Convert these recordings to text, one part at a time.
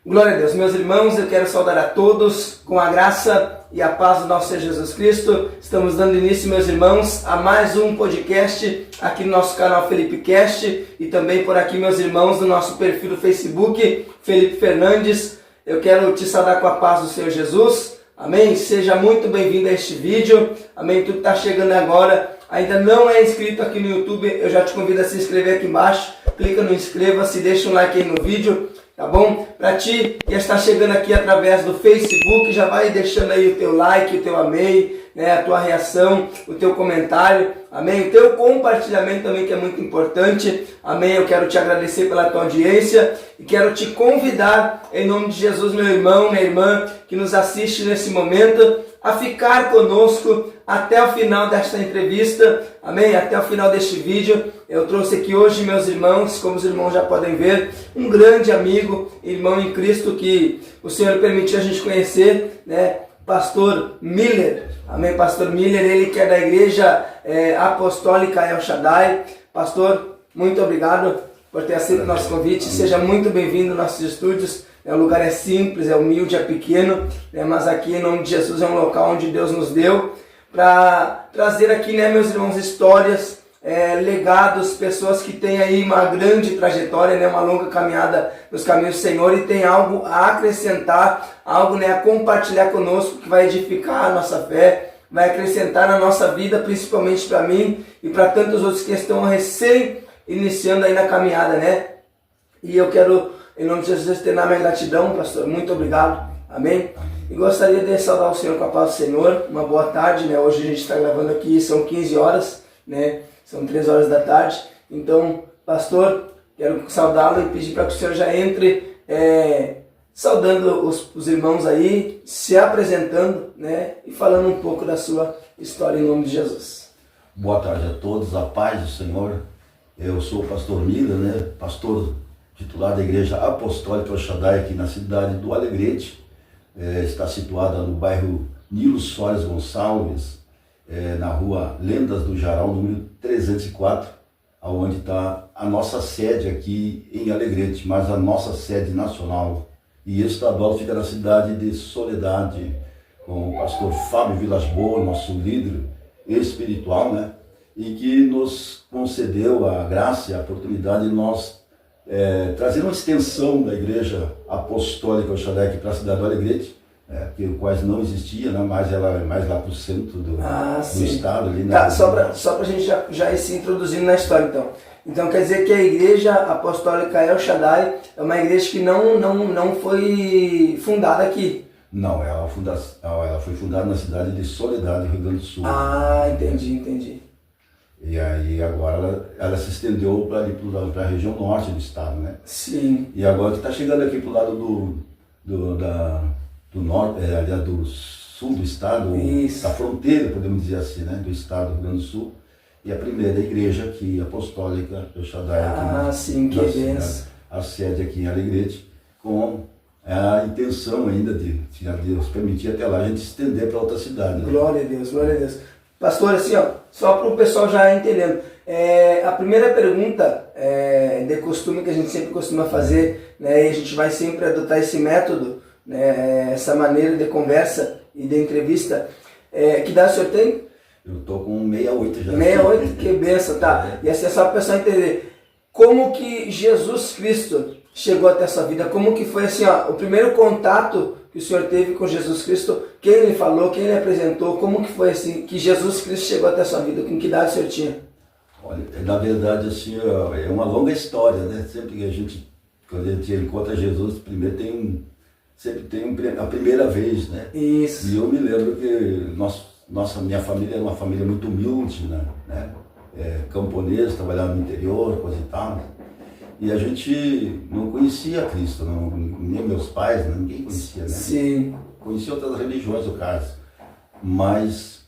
Glória a Deus, meus irmãos, eu quero saudar a todos com a graça e a paz do nosso Senhor Jesus Cristo. Estamos dando início, meus irmãos, a mais um podcast aqui no nosso canal Felipe Cast e também por aqui, meus irmãos, no nosso perfil do Facebook, Felipe Fernandes. Eu quero te saudar com a paz do Senhor Jesus. Amém? Seja muito bem-vindo a este vídeo. Amém? Tu que está chegando agora, ainda não é inscrito aqui no YouTube, eu já te convido a se inscrever aqui embaixo. Clica no inscreva-se, deixa um like aí no vídeo. Tá bom? Para ti que está chegando aqui através do Facebook, já vai deixando aí o teu like, o teu amei, né, a tua reação, o teu comentário, amém? O teu compartilhamento também, que é muito importante, amém? Eu quero te agradecer pela tua audiência e quero te convidar, em nome de Jesus, meu irmão, minha irmã, que nos assiste nesse momento, a ficar conosco até o final desta entrevista, amém? Até o final deste vídeo. Eu trouxe aqui hoje, meus irmãos, como os irmãos já podem ver, um grande amigo, irmão em Cristo, que o Senhor permitiu a gente conhecer, né? Pastor Miller, amém? Pastor Miller, ele que é da Igreja Apostólica El Shaddai. Pastor, muito obrigado por ter aceito o nosso convite. Seja muito bem-vindo aos nossos estúdios. O lugar é simples, é humilde, é pequeno, né? Mas aqui, em nome de Jesus, é um local onde Deus nos deu para trazer aqui, né, meus irmãos, histórias, legados, pessoas que têm aí uma grande trajetória, né, uma longa caminhada nos caminhos do Senhor e tem algo a acrescentar, algo, né, a compartilhar conosco que vai edificar a nossa fé, vai acrescentar na nossa vida, principalmente para mim e para tantos outros que estão recém iniciando aí na caminhada, né? E eu quero, em nome de Jesus, externar minha gratidão, pastor. Muito obrigado. Amém? E gostaria de saudar o Senhor com a paz do Senhor. Uma boa tarde, né? Hoje a gente está gravando aqui, são 15 horas, né? São 3 horas da tarde. Então, pastor, quero saudá-lo e pedir para que o Senhor já entre saudando os irmãos aí, se apresentando, né? E falando um pouco da sua história em nome de Jesus. Boa tarde a todos, a paz do Senhor. Eu sou o pastor Miller, né? Pastor titular da Igreja Apostólica El Shaddai aqui na cidade do Alegrete. Está situada no bairro Nilo Soares Gonçalves, na rua Lendas do Jarau, número 304, onde está a nossa sede aqui em Alegrete, mas a nossa sede nacional e estadual fica na cidade de Soledade, com o pastor Fábio Vilas Boas, nosso líder espiritual, né? E que nos concedeu a graça e a oportunidade de nós trazer uma extensão da Igreja Apostólica El Shaddai aqui para a cidade do Alegrete, que quase não existia, né? Mas ela é mais lá para o centro do estado. Ali, né? Tá, só para a gente já ir se introduzindo na história, então. Então quer dizer que a Igreja Apostólica El Shaddai é uma igreja que não foi fundada aqui. Não, ela foi fundada na cidade de Soledade, Rio Grande do Sul. Ah, entendi. E aí agora ela se estendeu para a região norte do estado, né? Sim. E agora que está chegando aqui para o lado do norte, aliás, do sul do estado, Isso. da fronteira, podemos dizer assim, né? Do estado do Rio Grande do Sul. E a primeira igreja aqui, apostólica, El Shaddai, sim, que benção. A sede aqui em Alegrete, com a intenção ainda de, se Deus permitir, até lá a gente estender para outra cidade. Né? Glória a Deus, glória a Deus. Pastor, assim, ó, só para o pessoal já entendendo, a primeira pergunta de costume que a gente sempre costuma fazer, né, e a gente vai sempre adotar esse método, né, essa maneira de conversa e de entrevista, que idade o senhor tem? Eu estou com 68 já. 68, que benção, tá? E assim é só para o pessoal entender, como que Jesus Cristo chegou até a sua vida, como que foi assim, ó, o primeiro contato que o senhor teve com Jesus Cristo, quem ele falou, quem ele apresentou, como que foi assim, que Jesus Cristo chegou até a sua vida, com que idade o senhor tinha? Olha, na verdade, assim, é uma longa história, né? Sempre que a gente, quando a gente encontra Jesus, primeiro sempre tem a primeira vez, né? Isso. E eu me lembro que minha família era uma família muito humilde, né? Camponesa, trabalhava no interior, coisa e tal. E a gente não conhecia Cristo, nem meus pais, né? Ninguém conhecia, né? Sim. Conhecia outras religiões, no caso. Mas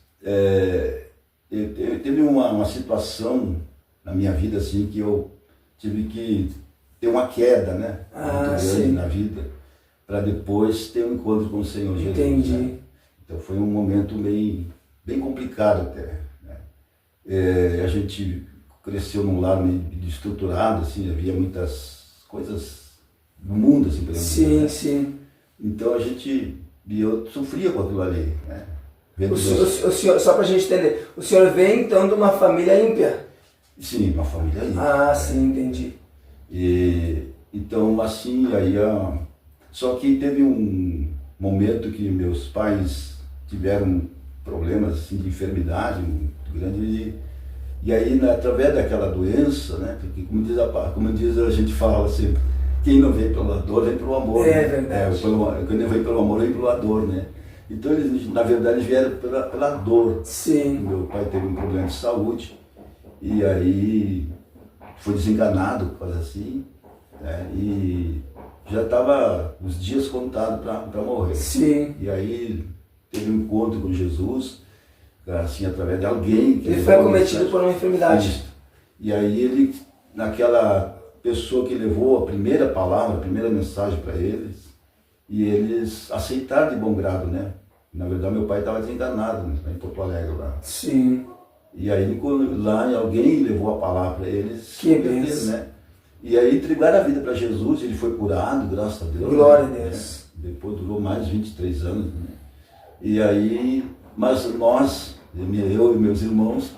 teve uma situação na minha vida, assim, que eu tive que ter uma queda, né? Muito grande na vida, para depois ter um encontro com o Senhor Jesus. Entendi. Né? Então foi um momento bem complicado até. Né? A gente cresceu num lar meio estruturado, assim, havia muitas coisas do mundo, assim, por exemplo. Sim, Né? sim. Então e eu sofria com aquilo ali, né? Vendo O senhor, só pra gente entender, o senhor vem então de uma família ímpia? Sim, uma família ímpia. Ah, sim, entendi. E, então, assim, só que teve um momento que meus pais tiveram problemas assim, de enfermidade muito grande e aí, através daquela doença, né, porque como diz a gente fala sempre, quem não vem pela dor vem pelo amor. É, né? verdade. Quem não vem pelo amor vem pela dor, né? Então, eles, na verdade, vieram pela dor. Sim. Meu pai teve um problema de saúde e aí foi desenganado, coisa assim, né? E já estava os dias contados para morrer. Sim. E aí teve um encontro com Jesus, assim, através de alguém. Que Ele foi acometido por uma enfermidade. Isso. E aí ele, naquela pessoa que levou a primeira palavra, a primeira mensagem para eles, e eles aceitaram de bom grado, né? Na verdade, meu pai estava desenganado, né, em Porto Alegre lá. Sim. E aí lá alguém levou a palavra para eles. Que bênção. Né? E aí entregaram a vida para Jesus, ele foi curado, graças a Deus. Glória né? a Deus. Depois durou mais de 23 anos. Né? E aí, mas nós, eu e meus irmãos,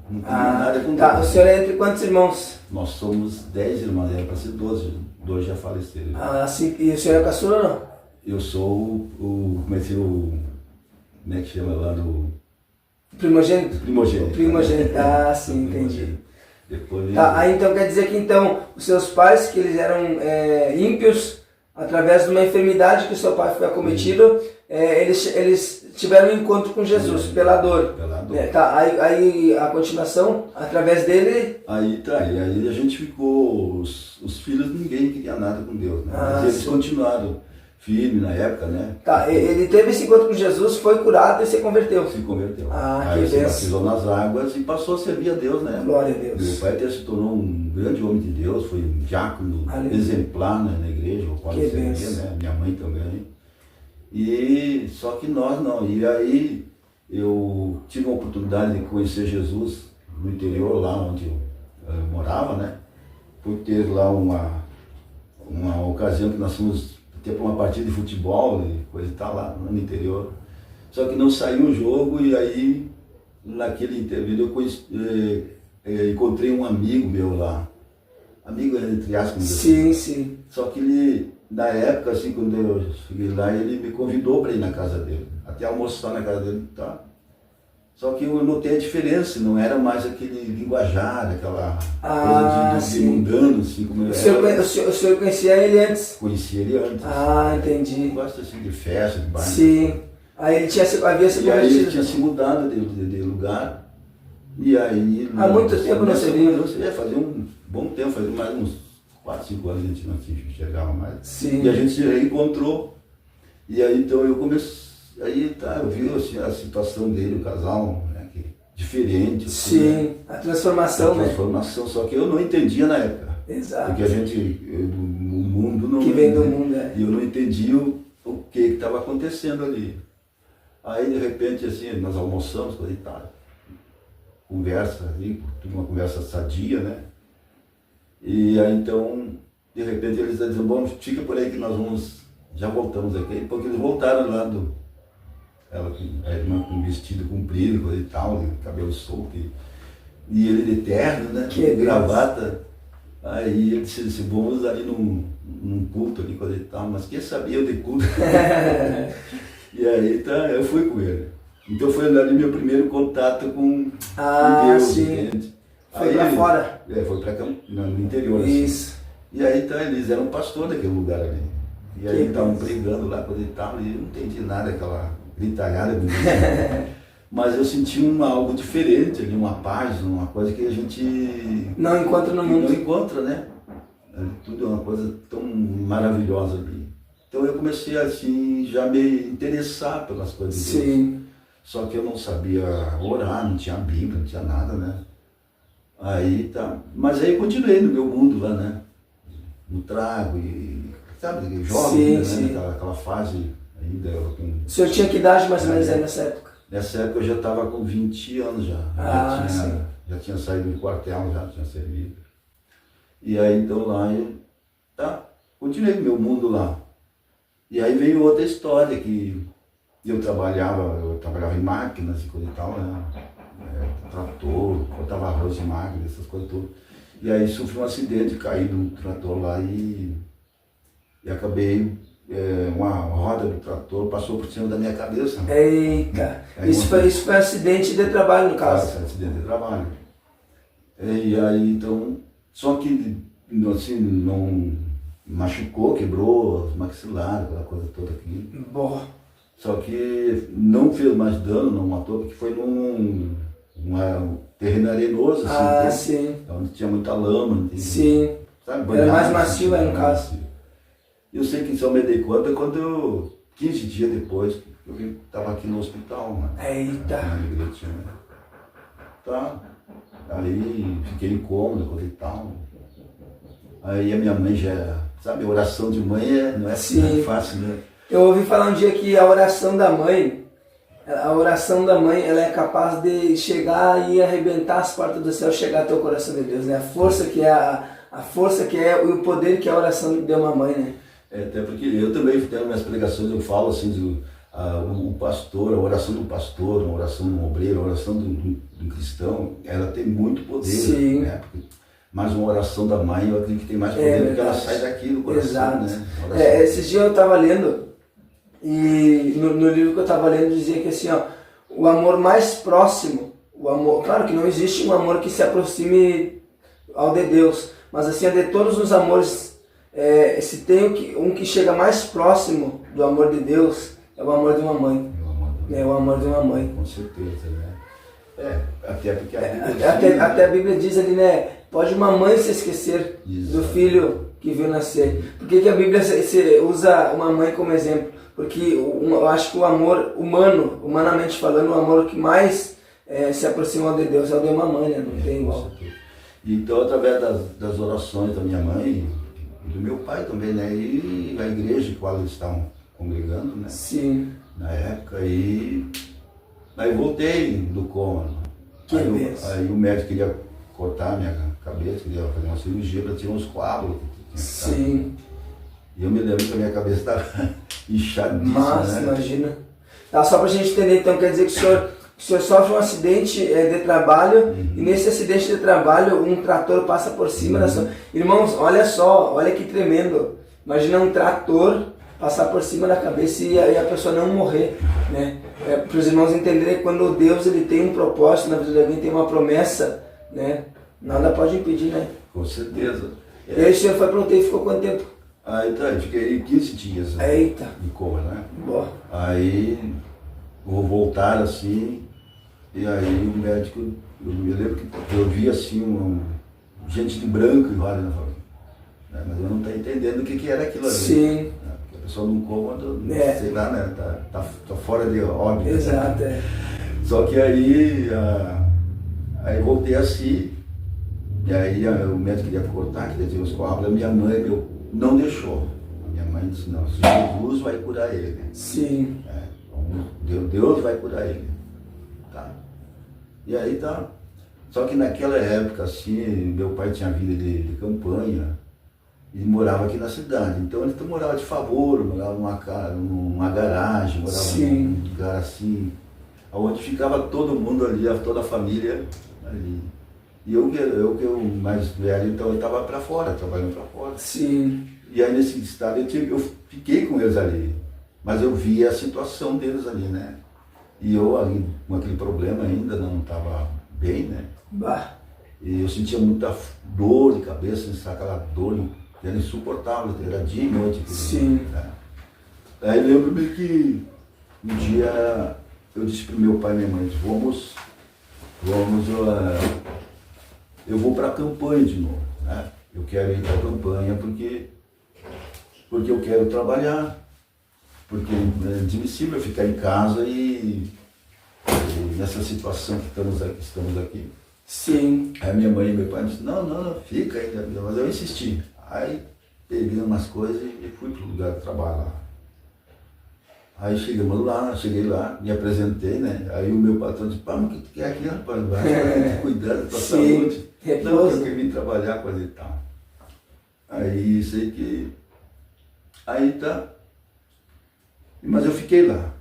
não tínhamos nada com tá. Deus. O senhor é entre quantos irmãos? Nós somos 10 irmãos, era para ser 12, dois já faleceram. Ah, sim. E o senhor é o caçula ou não? Eu sou como é que chama lá do... Primogênito? Primogênito. Primogênito. Ah, sim, entendi. Depois, Tá, aí então quer dizer que então os seus pais, que eles eram ímpios, através de uma enfermidade que o seu pai foi acometido, eles tiveram um encontro com Jesus pela dor. Pela dor. Tá, aí a continuação, através dele... Aí a gente ficou, os filhos, ninguém queria nada com Deus, né? Ah, mas eles sim. continuaram firmes na época, né? Tá, ele teve esse encontro com Jesus, foi curado e se converteu. Se converteu. Ah, aí que se bênção. batizou nas águas e passou a servir a Deus, né? Glória a Deus. Meu pai até se tornou um grande homem de Deus, foi um diácono Aleluia. exemplar, né, na igreja, o qual Que ele servia, bênção. né? Minha mãe também. E só que nós não. E aí eu tive a oportunidade de conhecer Jesus no interior, lá onde eu morava, né? Por ter lá uma ocasião que nós fomos ter uma partida de futebol e coisa e tal lá no interior. Só que não saiu o jogo e aí naquele intervalo eu encontrei um amigo meu lá. Amigo entre aspas. Sim, sim. Só que ele, na época, assim, quando eu cheguei lá, ele me convidou para ir na casa dele. Até almoçar na casa dele, tá? Só que eu notei a diferença, não era mais aquele linguajar, aquela coisa de sim. mundano, assim, como eu era. O senhor conhecia ele antes? Conhecia ele antes. Ah, Eu entendi. gosto assim de festa, de baile. Sim. Aí ele havia se E aí ele convertido. tinha se mudado de lugar. E aí... Há muito tempo não se viu. Fazia um bom tempo, fazia mais uns 4, 5 anos a gente não se enxergava mais. Sim. E a gente se reencontrou. E aí então eu comecei... Aí tá, eu vi assim, a situação dele, o casal, né, diferente. Assim, Sim, né? a transformação, A transformação, só que eu não entendia na época. Exato. Porque a gente, o mundo não... Que vem do mundo, é. E eu não entendia o que estava acontecendo ali. Aí de repente assim, nós almoçamos, coisa e tal. Conversa ali, uma conversa sadia, né? E aí então, de repente eles diziam, bom, fica por aí que nós já voltamos aqui, porque eles voltaram lá ela com um vestido comprido, coisa e tal, cabelo solto, e ele de terno, né? Que gravata. Aí ele disse, vamos ali num culto ali, coisa e tal, mas quem sabia de culto? E aí tá, eu fui com ele. Então foi ali meu primeiro contato com Deus, sim. entende? Foi aí pra fora. Foi pra cá, no interior. Isso. Assim. E aí tá, eles eram pastor daquele lugar ali. E aí Que estavam bom. pregando lá, coisa e tal, e eu não entendi nada, aquela gritalhada. Mas eu senti algo diferente ali, uma paz, uma coisa que a gente Não encontra no mundo. não encontra, né? Tudo é uma coisa tão maravilhosa ali. Então eu comecei assim, já me interessar pelas coisas de Deus. Sim. Só que eu não sabia orar, não tinha Bíblia, não tinha nada, né? Aí tá. Mas aí eu continuei no meu mundo lá, né? No trago e, sabe, jovem, Sim, né? sim. Aquela fase ainda. O senhor tinha que idade mais ou menos aí nessa época? Nessa época eu já estava com 20 anos já. Ah, Já tinha saído do quartel, já tinha servido. E aí então lá eu continuei meu mundo lá. E aí veio outra história, que eu trabalhava em máquinas e coisa e tal, né? Trator, cortava arroz em máquina, essas coisas todas. E aí sofri um acidente, caí num trator lá e acabei, uma roda do trator passou por cima da minha cabeça. Eita, isso foi acidente de trabalho no caso? Acidente de trabalho. E aí então, só que assim, não machucou, quebrou os maxilares, aquela coisa toda aqui. Boa. Só que não fez mais dano, não matou, porque foi num terreno arenoso, assim, sim. onde tinha muita lama. Sim. Sabe, era mais macio, no caso. Eu sei que só me dei conta quando 15 dias depois, eu estava aqui no hospital, mano. Eita. Tá. Aí fiquei incômodo, coisa e tal. Aí a minha mãe já, sabe, a oração de mãe não é fácil, né? Eu ouvi falar um dia que a oração da mãe, ela é capaz de chegar e arrebentar as portas do céu, chegar até o coração de Deus, né? A força que é o poder que a oração de uma mãe, né? Até porque eu também tenho minhas pregações, eu falo assim, o pastor, a oração do pastor, a oração do obreiro, a oração do cristão, ela tem muito poder. Sim. Né? Mas uma oração da mãe, eu acredito que tem mais poder, porque ela sai daqui do coração. Exato. Né? Esses dias eu estava lendo, e no livro que eu estava lendo dizia que assim, ó, o amor mais próximo, claro que não existe um amor que se aproxime ao de Deus, mas assim, de todos os amores, se tem um que chega mais próximo do amor de Deus, é o amor de uma mãe. É o amor de uma mãe. Com certeza, né? Até porque até a Bíblia diz ali, né? Pode uma mãe se esquecer do filho que viu nascer. Por que a Bíblia usa uma mãe como exemplo? Porque eu acho que o amor humano, humanamente falando, o amor que mais se aproxima de Deus é o de uma mãe, né? Não tem igual. Então, através das orações da minha mãe e do meu pai também, né? E a igreja em qual eles estavam congregando, né? Sim. Na época, aí voltei do coma. Aí o médico queria cortar a minha cabeça, queria fazer uma cirurgia para tirar uns coágulos. Sim. E eu me lembro que a minha cabeça estava inchadíssima. Mas, né? imagina. Tá, só para a gente entender, então, quer dizer que o senhor sofre um acidente de trabalho, e nesse acidente de trabalho um trator passa por cima da sua... Irmãos, olha só, olha que tremendo. Imagina um trator passar por cima da cabeça e a pessoa não morrer, né? Para os irmãos entenderem que quando Deus ele tem um propósito na vida de alguém, tem uma promessa, né? Nada pode impedir, né? Com certeza. E aí o senhor foi para o UTI e ficou quanto tempo? Aí tá, eu fiquei 15 dias Eita. em coma, né? Boa. Aí vou voltar assim, e aí o médico, eu me lembro que eu vi assim, gente de branco e vários, né? Mas eu não estou entendendo o que era aquilo ali. Sim. Né? Porque a pessoa não coma, sei lá, né? Tá fora de óbito. Exato, Só que aí voltei assim, e aí o médico queria cortar, queria tirar os coágulos, a minha mãe não deixou. A minha mãe disse, não, Jesus vai curar ele. Sim. Deus vai curar ele. Tá. E aí tá. Só que naquela época, assim, meu pai tinha vida de campanha e morava aqui na cidade. Então ele morava de favor, morava numa garagem, morava num lugar assim, onde ficava todo mundo ali, toda a família ali. E eu que eu mais velho, então eu estava para fora, trabalhando para fora. Sim. E aí nesse estado eu fiquei com eles ali, mas eu via a situação deles ali, né? E eu ali, com aquele problema ainda, não estava bem, né? Bah. E eu sentia muita dor de cabeça, aquela dor que era insuportável, era dia e noite. Sim. Né? Aí lembro-me que um dia eu disse para o meu pai e minha mãe, eu vou para a campanha de novo, né? Eu quero ir para a campanha porque eu quero trabalhar, porque é admissível eu ficar em casa e nessa situação que estamos aqui. Sim. Aí minha mãe e meu pai disseram, não, fica aí, mas eu insisti. Aí peguei umas coisas e fui para o lugar de trabalho lá. Aí cheguei lá, me apresentei, né? Aí o meu patrão disse, mas o que tu quer aqui, rapaz? Vai cuidar da tua saúde. Não, eu queria vir trabalhar, coisa e tal. Aí sei que Aí tá. Mas eu fiquei lá.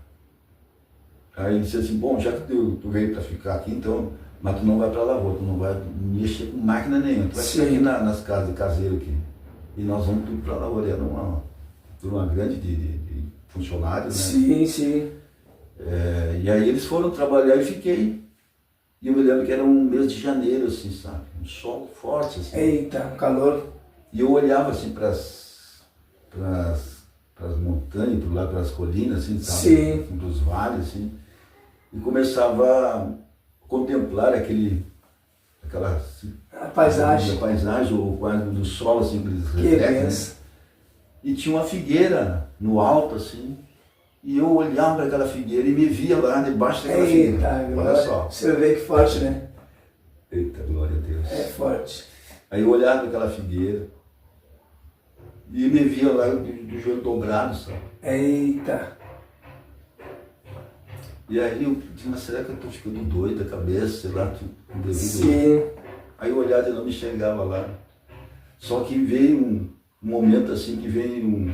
Aí ele disse assim, bom, já que tu veio para ficar aqui, então, mas tu não vai para a lavoura, tu não vai mexer com máquina nenhuma, tu vai ficar aqui nas casas de caseiro aqui. E nós vamos tudo para a lavoura. Era uma grande de funcionários, né? Sim, sim. E aí eles foram trabalhar e fiquei. E eu me lembro que era um mês de janeiro, assim, sabe? Um sol forte, assim. Eita, um calor. E eu olhava assim para as montanhas, para as colinas, assim, sabe? Sim. Dos vales, assim. E começava a contemplar aquela A paisagem. o quadro do sol, assim, que eles Que refletem, benção. né? E tinha uma figueira no alto, assim, e eu olhava para aquela figueira e me via lá debaixo daquela figueira. Eita, Olha só. você vê que forte, né? Eita, glória a Deus. É forte. Aí eu olhava para aquela figueira e me via lá do joelho dobrado, sabe? Eita. E aí eu disse, mas será que eu estou ficando doido da cabeça, sei lá, devido. Sim. Aí eu olhava e não me enxergava lá. Só que veio um momento assim, que veio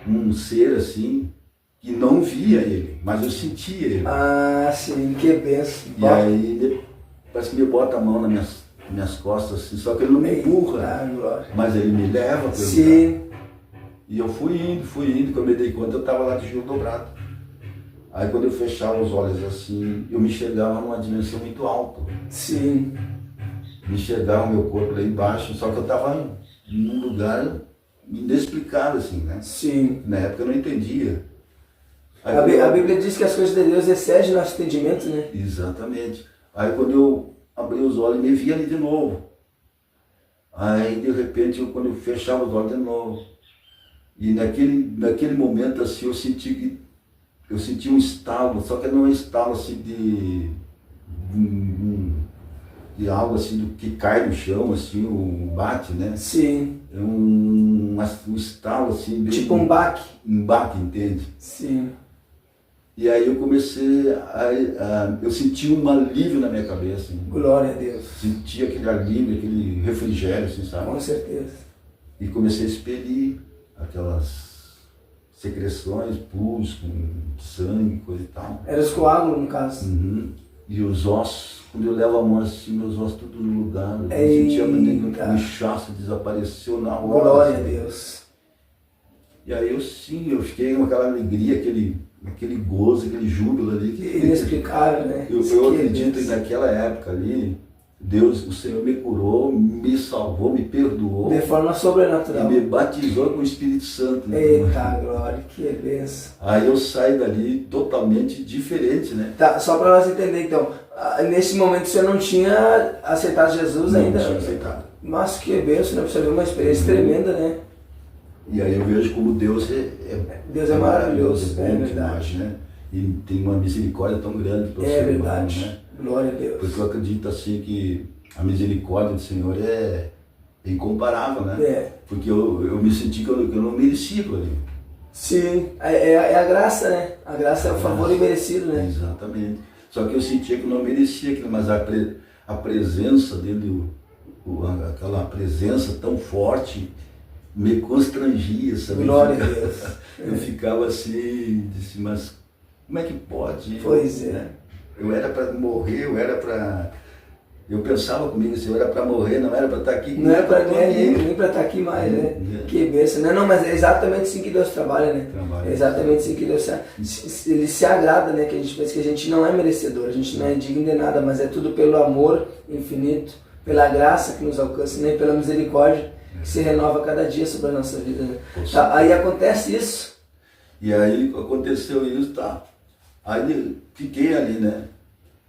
um ser assim, que não via ele, mas eu sentia ele. Ah, sim, que benção. E aí parece que me bota a mão nas minhas costas, assim, só que ele não me empurra, glória. mas ele me leva pelo Sim. lugar. E eu fui indo, quando eu me dei conta eu estava lá de joelho dobrado. Aí quando eu fechava os olhos assim, eu me enxergava numa dimensão muito alta. Sim. Me enxergava o meu corpo lá embaixo, só que eu estava num lugar inexplicável, assim, né? Sim. Na época eu não entendia. Aí, A Bíblia diz que as coisas de Deus excedem nosso entendimento, né? Exatamente. Aí quando eu abri os olhos, me via ali de novo. Aí de repente, quando eu fechava os olhos de novo, e naquele momento assim, eu senti um estalo, só que não é um estalo assim de algo assim do que cai no chão, assim, um bate, né? Sim. É um estalo assim. Bem, Tipo um baque. Um baque, entende? Sim. E aí eu comecei eu senti um alívio na minha cabeça. Glória a Deus. Senti aquele alívio, aquele refrigério, assim, sabe? Com certeza. E comecei a expelir aquelas secreções, pus com sangue, coisa e tal. Era os coágulos, no caso. Uhum. E os ossos, quando eu levo a mão assim, meus ossos tudo no lugar. Eu Eita. sentia o inchaço desapareceu na hora. Glória assim. a Deus. E aí eu fiquei com aquela alegria, aquele gozo, aquele júbilo ali. Inexplicável, né? Eu acredito que naquela época ali, Deus, o Senhor me curou, me salvou, me perdoou. De forma sobrenatural. E me batizou com o Espírito Santo. Né? Eita, glória, que benção. Aí eu saí dali totalmente diferente, né? Tá, só para nós entender então, nesse momento você não tinha aceitado Jesus ainda? Não tinha aceitado. Mas que benção, né? Você viu uma experiência tremenda, né? E aí eu vejo como Deus Deus é maravilhoso, é é bom verdade. demais, né? E tem uma misericórdia tão grande para o É ser verdade, humano, né? glória a Deus. Porque eu acredito assim que a misericórdia do Senhor é incomparável, né? É. Porque eu me senti que eu não merecia aquilo ali. Sim, é a graça, né? A graça é o favor imerecido, né? Exatamente. Só que eu sentia que eu não merecia aquilo, mas a presença dele, aquela presença tão forte, me constrangia, sabe? Glória a Deus. Eu ficava assim, disse, mas como é que pode? Pois é. Né? Eu era para morrer, eu pensava comigo assim, eu era para morrer, não era para estar aqui. Não era para nem para estar aqui mais, né? Que bênção, né? Não, mas é exatamente assim que Deus trabalha, né? É exatamente assim que Deus ele se agrada, né? Que a gente pensa que a gente não é merecedor, a gente não é digno de nada, mas é tudo pelo amor infinito, pela graça que nos alcança, né? Pela misericórdia que se renova cada dia sobre a nossa vida, né? Tá, aí acontece isso. E aí aconteceu isso, tá? Aí fiquei ali, né?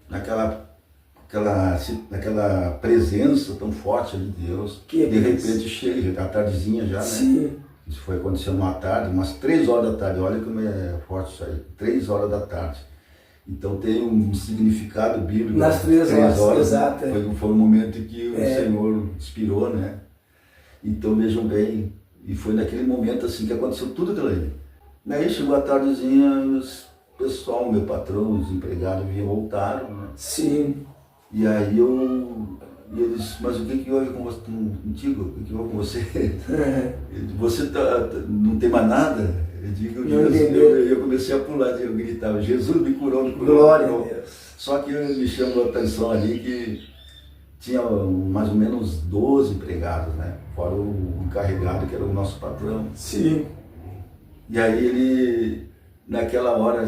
Naquela presença tão forte ali de Deus. Que de repente chega, a tardezinha já, né? Sim. Isso foi acontecendo uma tarde, umas 3 horas da tarde, olha como é forte isso aí, 3 horas da tarde. Então tem um significado bíblico. Nas 3 horas, exato. Foi um momento em que o Senhor inspirou, né? Então vejam bem, e foi naquele momento assim que aconteceu tudo aquilo ali. Daí chegou a tardezinha, os pessoal, meu patrão, os empregados voltaram, né? Sim. E aí eu E ele disse, mas o que houve contigo? O que houve com você? Você não tem mais nada? Eu digo, eu comecei a pular, eu gritava, Jesus me curou, me curou. Glória a Deus. Só que me chamou a atenção ali que tinha mais ou menos 12 empregados, né? Fora o encarregado, que era o nosso patrão. Sim. E aí ele, naquela hora,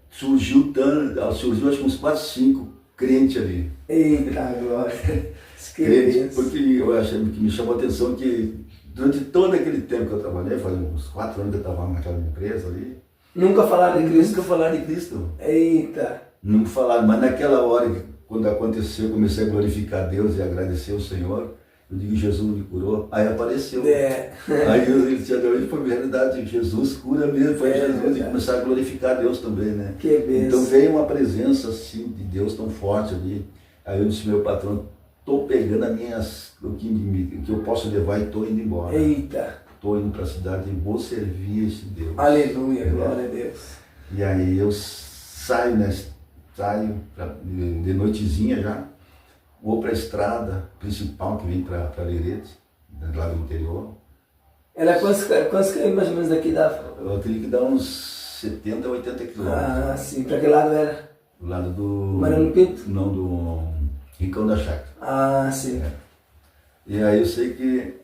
surgiu acho que uns 4, 5 crentes ali. Eita, glória. Crente, porque eu achei que me chamou a atenção que durante todo aquele tempo que eu trabalhei, faz uns 4 anos que eu estava naquela empresa ali. Nunca falaram de Cristo? Nunca falaram de Cristo. Eita. Nunca falaram, mas naquela hora, quando aconteceu, eu comecei a glorificar a Deus e agradecer ao Senhor. Eu digo, Jesus me curou. Aí apareceu. Aí ele disse, foi verdade, Jesus cura mesmo, foi Jesus. E começaram a glorificar a Deus também, né? Que bênção. Então veio uma presença assim de Deus tão forte ali. Aí eu disse, meu patrão, estou pegando o que eu posso levar e estou indo embora. Eita. Estou indo para a cidade e vou servir esse Deus. Aleluia, glória a Deus. E aí eu saio, né? De noitezinha já. Vou para a estrada principal que vem para Alegrete, lá do interior. Era quantos quilômetros mais ou menos daqui dava? Eu teria que dar uns 70, 80 quilômetros. Ah, sim. Para que lado era? Do lado do... Mariano Pinto? Não, do Rincão da Chácara. Ah, sim. E aí eu sei que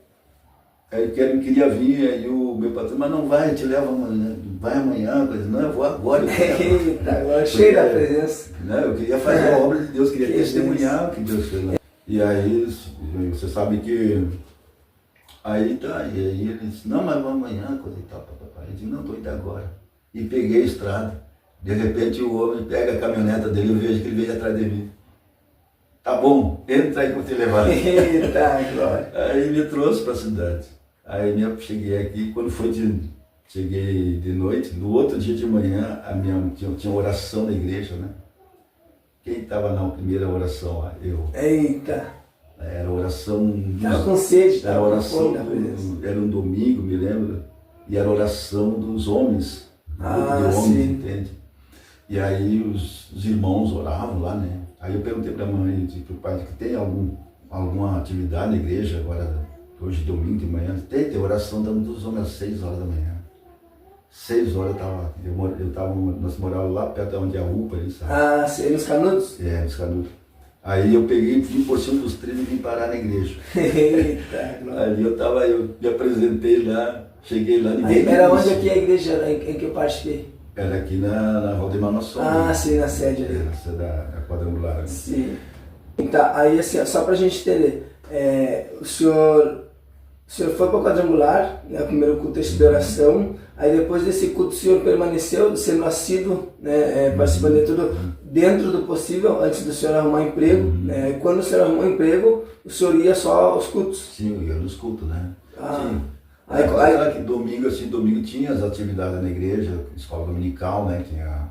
eu queria vir, aí o meu patrão, mas não vai, te leva amanhã, vai amanhã, coisa, não, eu vou agora. Eita, agora cheio da presença. Né, eu queria fazer a obra de Deus, queria testemunhar o que Deus fez. Né? E aí, você sabe que, aí tá, e aí ele disse, não, mas vamos amanhã, coisa e tal, papai. Eu disse, não, estou indo agora. E peguei a estrada, de repente o homem pega a caminhoneta dele, eu vejo que ele veio atrás de mim. Tá bom, entra aí que eu vou te levar. Eita, glória. Aí me trouxe para a cidade. Aí cheguei aqui, quando cheguei de noite, no outro dia de manhã, tinha oração na igreja, né? Quem estava na primeira oração lá? Eu. Eita. Era oração... Estava com sede, era oração, era um domingo, me lembro, e era oração dos homens. Ah, de homens, sim. entende? E aí os irmãos oravam lá, né? Aí eu perguntei para a mãe e para o pai que tem alguma atividade na igreja agora, hoje domingo de manhã. Tem oração dos homens às 6 horas da manhã. 6 horas nós morávamos lá perto de onde é a UPA, ali, sabe? Ah, sim, nos Canudos? É, nos Canudos. Aí eu peguei, vim por cima dos trilhos e vim parar na igreja. Eita, ali eu me apresentei lá, cheguei lá. Aí era onde aqui a igreja em que eu participei? Era aqui na Valdemar Nosso. Ah, sim, na sede ali. Na sede da quadrangular. Né? Sim. Então, aí assim, só pra gente entender, o senhor foi para o quadrangular, né, o primeiro culto de oração, aí depois desse culto o senhor permaneceu sendo assíduo, né, participando dentro do possível, antes do senhor arrumar emprego. Né, quando o senhor arrumou emprego, o senhor ia só aos cultos? Sim, eu ia nos cultos, né? Ah. Sim. Aí, que domingo tinha as atividades na igreja, escola dominical, né? Tinha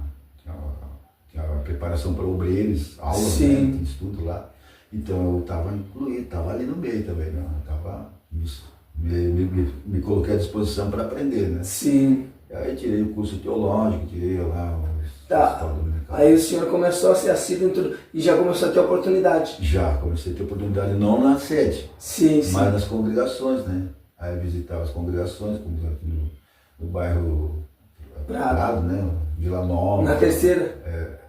a preparação para obreiros, aulas, né? Tinha estudo lá. Então eu estava incluído, estava ali no meio também, né? Me coloquei à disposição para aprender, né? Sim. Aí tirei o curso teológico, tirei lá tá. escola dominical. Aí o senhor começou a ser assíduo em tudo, e já começou a ter oportunidade? Já, comecei a ter oportunidade, não na sede, sim. Mas nas congregações, né? Aí visitava as congregações, como aqui no bairro Prado, né? Vila Nova. Na terceira?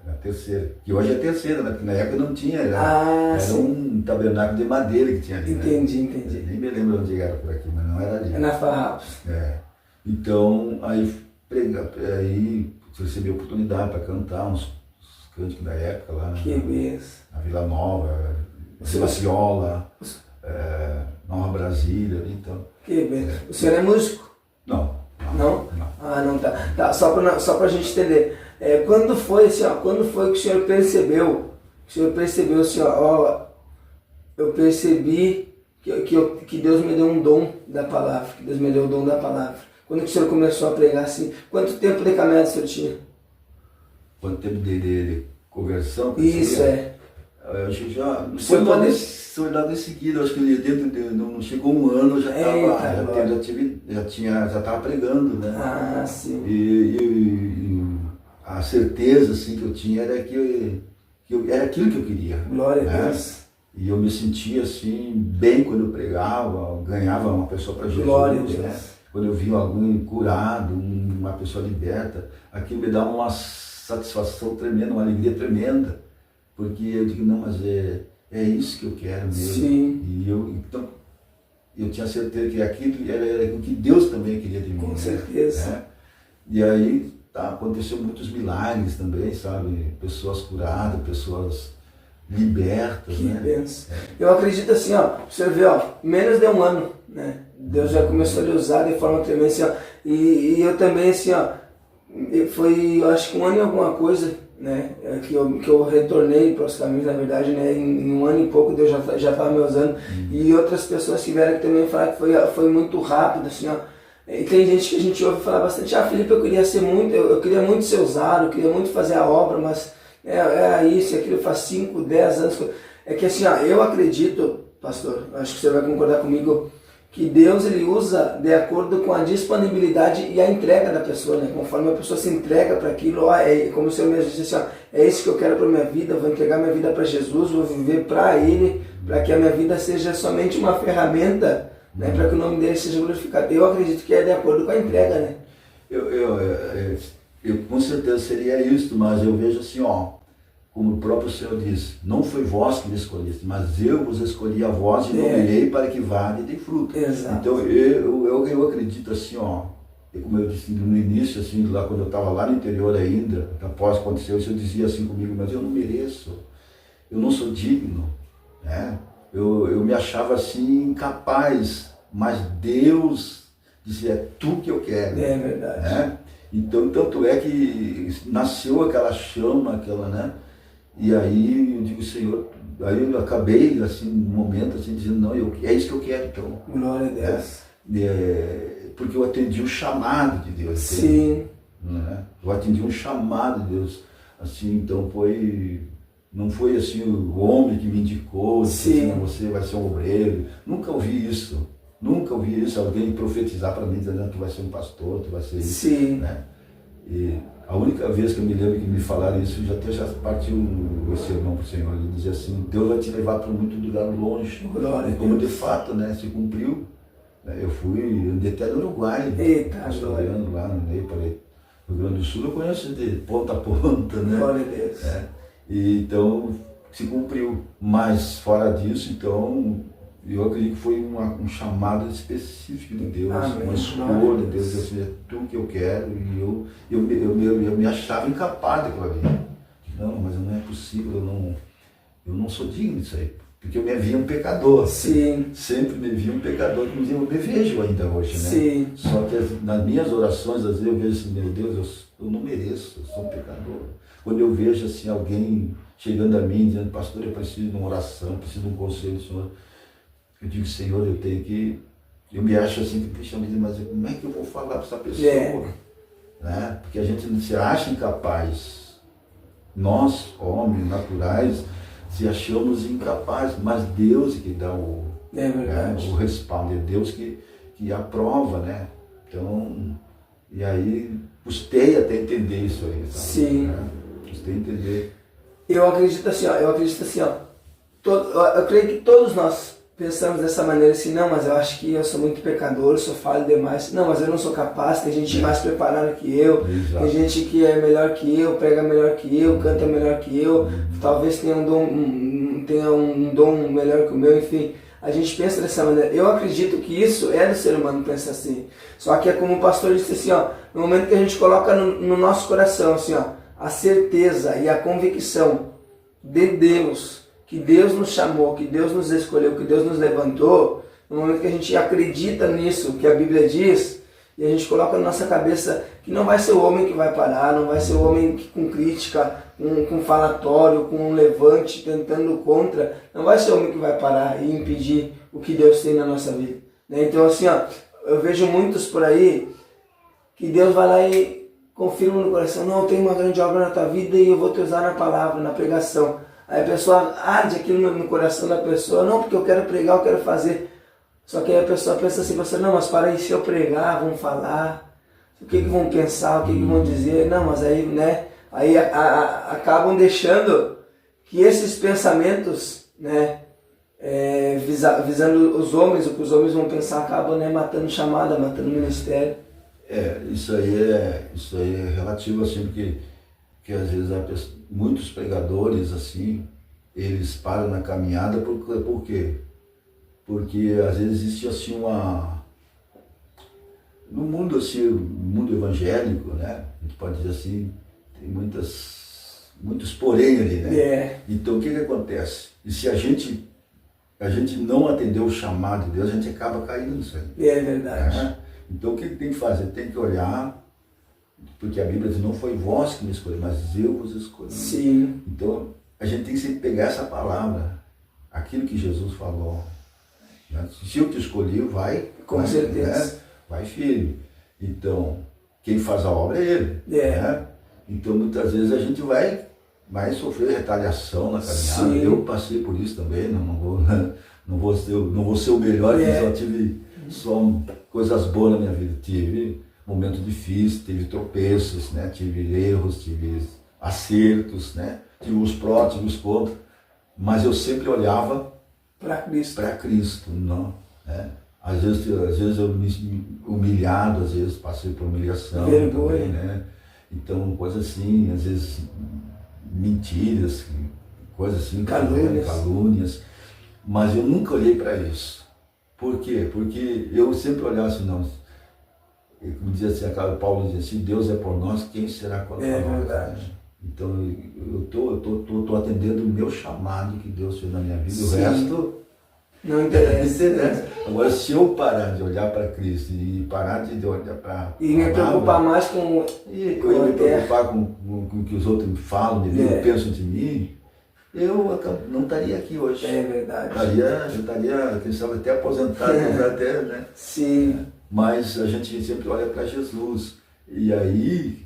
Na terceira. Que hoje é terceira, né? Porque na época não tinha, era um tabernáculo de madeira que tinha ali. Entendi. Eu nem me lembro onde era por aqui, mas não era ali. É na Farrapos. Então, aí recebi a oportunidade para cantar uns cânticos da época lá. Que benção. Na Vila Nova, Vila Ciola, Nova Brasília, então. Que benção. O senhor é músico? Não. Ah, não, tá. Só pra gente entender. Quando foi que o senhor percebeu? Assim, ó, eu percebi que Deus me deu um dom da palavra, que Deus me deu o dom da palavra. Quando que o senhor começou a pregar assim? Quanto tempo de caminhada o senhor tinha? Quanto tempo de conversão? Isso, Eu acho que já... Foi logo em seguida, acho que não chegou um ano, eu já estava pregando, né? Ah, sim. E a certeza assim, que eu tinha era que era aquilo que eu queria. Glória a Deus. E eu me sentia assim, bem quando eu pregava, ganhava uma pessoa para Jesus. Glória a Deus. Né? Quando eu via alguém curado, uma pessoa liberta, aquilo me dava uma satisfação tremenda, uma alegria tremenda. Porque eu digo, não, mas é isso que eu quero mesmo. Sim. E então, eu tinha certeza que aquilo era o que Deus também queria de mim. Com certeza. Né? E aí aconteceu muitos milagres também, sabe? Pessoas curadas, pessoas libertas, Que né? benção. Eu acredito assim, ó, você vê, ó, menos de um ano, né? Deus já começou a lhe usar de forma tremenda, assim, ó, e eu também, assim, ó, foi, eu acho que um ano e alguma coisa, né, que eu retornei para os caminhos, na verdade, né, em um ano e pouco Deus já estava me usando, e outras pessoas tiveram que também falar que foi muito rápido, assim, ó. E tem gente que a gente ouve falar bastante, Felipe, eu queria muito ser usado, eu queria muito fazer a obra, mas isso e aquilo faz 5, 10 anos. É que assim, ó, eu acredito, pastor, acho que você vai concordar comigo, que Deus ele usa de acordo com a disponibilidade e a entrega da pessoa, né? Conforme a pessoa se entrega para aquilo, como o Senhor mesmo disse assim, ó, é isso que eu quero para minha vida, vou entregar minha vida para Jesus, vou viver para Ele, para que a minha vida seja somente uma ferramenta, né, para que o nome dele seja glorificado. Eu acredito que é de acordo com a entrega, né? Eu com certeza seria isso, mas eu vejo assim, ó, como o próprio Senhor disse, não foi vós que me escolheste, mas eu vos escolhi a vós e nomeei para que vá e dê fruto. Exato. Então eu acredito assim, ó, como eu disse no início, assim, lá quando eu estava lá no interior ainda, após acontecer isso, eu dizia assim comigo, mas eu não mereço, eu não sou digno, né? Eu me achava assim incapaz, mas Deus dizia, é tu que eu quero. É verdade. Né? Então, tanto é que nasceu aquela chama, né? E aí eu digo, Senhor, aí eu acabei, assim, num momento, assim, dizendo, não, é isso que eu quero, então. Glória a Deus. Porque eu atendi o chamado de Deus. Sim. Né? Eu atendi um chamado de Deus. Assim, então não foi assim o homem que me indicou, disse, assim, você vai ser um obreiro. Nunca ouvi isso. Nunca ouvi isso, alguém profetizar para mim, dizendo que tu vai ser um pastor, tu vai ser isso. Sim. Né? E a única vez que eu me lembro que me falaram isso, já partiu o sermão para o Senhor. Ele dizia assim, Deus vai te levar para muito lugar longe. Glória e como de fato, né, se cumpriu. Né? Eu andei até no Uruguai. Eita, pastoreando lá, andei para o Rio Grande do Sul, eu conheço de ponta a ponta, né? Glória a Deus. E então se cumpriu. Mas fora disso, então, eu acredito que foi um chamado específico de Deus, uma escolha de Deus, assim, é tu que eu quero, e eu me achava incapaz daquilo ali. Não, mas não é possível, eu não sou digno disso aí. Porque eu me via um pecador. Sim. Sempre me via um pecador, inclusive eu me vejo ainda hoje, né? Sim. Só que nas minhas orações, às vezes eu vejo assim, meu Deus, eu não mereço, eu sou um pecador. Quando eu vejo assim alguém chegando a mim, dizendo, pastor, eu preciso de uma oração, preciso de um conselho do Senhor, eu digo, Senhor, eu me acho assim, mas como é que eu vou falar para essa pessoa? Né? Porque a gente se acha incapaz. Nós, homens naturais, se achamos incapazes, mas Deus que dá o respaldo, é Deus que aprova, né? Então, e aí custei até entender isso aí, sabe? Sim. Né? Custei entender. Eu acredito assim, ó, eu creio que todos nós pensamos dessa maneira assim, não, mas eu acho que eu sou muito pecador, eu sou falho demais, não, mas eu não sou capaz, tem gente mais preparada que eu, tem gente que é melhor que eu, prega melhor que eu, canta melhor que eu, talvez tenha um dom melhor que o meu, enfim, a gente pensa dessa maneira. Eu acredito que isso é do ser humano pensar assim, só que é como o pastor disse assim, ó, no momento que a gente coloca no nosso coração assim, ó, a certeza e a convicção de Deus, que Deus nos chamou, que Deus nos escolheu, que Deus nos levantou, no momento que a gente acredita nisso, que a Bíblia diz, e a gente coloca na nossa cabeça que não vai ser o homem que vai parar, não vai ser o homem que com crítica, com falatório, com um levante, tentando contra, não vai ser o homem que vai parar e impedir o que Deus tem na nossa vida. Né? Então assim, ó, eu vejo muitos por aí que Deus vai lá e confirma no coração, não, eu tenho uma grande obra na tua vida e eu vou te usar na palavra, na pregação. Aí a pessoa arde aquilo no coração da pessoa, não, porque eu quero pregar, eu quero fazer. Só que aí a pessoa pensa assim, você, não, mas para aí, se eu pregar, vão falar, o que vão pensar, o que vão dizer, não, mas aí, né, aí acabam deixando que esses pensamentos, né, visando os homens, o que os homens vão pensar, acaba, né, matando chamada, matando ministério. Isso aí é relativo, assim, porque às vezes muitos pregadores, assim, eles param na caminhada por quê? Porque às vezes existe, assim, no mundo, assim, mundo evangélico, né, a gente pode dizer assim, tem muitos porém ali, né? Então o que acontece? E se a gente não atender o chamado de Deus, a gente acaba caindo nisso aí. É verdade. Né? Então o que tem que fazer? Tem que olhar, porque a Bíblia diz, não foi vós que me escolheu, mas eu vos escolhi. Sim. Então a gente tem que sempre pegar essa palavra, aquilo que Jesus falou. Né? Se eu te escolhi, vai. Com certeza. Né? Vai firme. Então, quem faz a obra é Ele. Né? Então muitas vezes a gente vai sofrer retaliação na caminhada. Sim. Eu passei por isso também, não vou ser o melhor, que só tive só coisas boas na minha vida. Tive momentos difíceis, tive tropeços, né? Tive erros, tive acertos, né? Tive os pró, tive os contra, mas eu sempre olhava para Cristo, não, né? Às vezes eu me humilhado, às vezes passei por humilhação também, né? Então, coisas assim, às vezes mentiras, coisas assim, calúnias, mas eu nunca olhei para isso. Por quê? Porque eu sempre olhava assim, não, como dizia assim, Paulo dizia assim, Deus é por nós, quem será contra nós? Verdade. Então eu tô atendendo o meu chamado que Deus fez na minha vida. Sim. O resto não interessa. Agora, se eu parar de olhar para Cristo e parar de olhar para e me preocupar mais com eu me preocupar com o que os outros me falam de mim, pensam de mim, eu não estaria aqui hoje. É verdade. Eu estaria, quem sabe, até aposentado, até, né? Sim. Mas a gente sempre olha para Jesus. E aí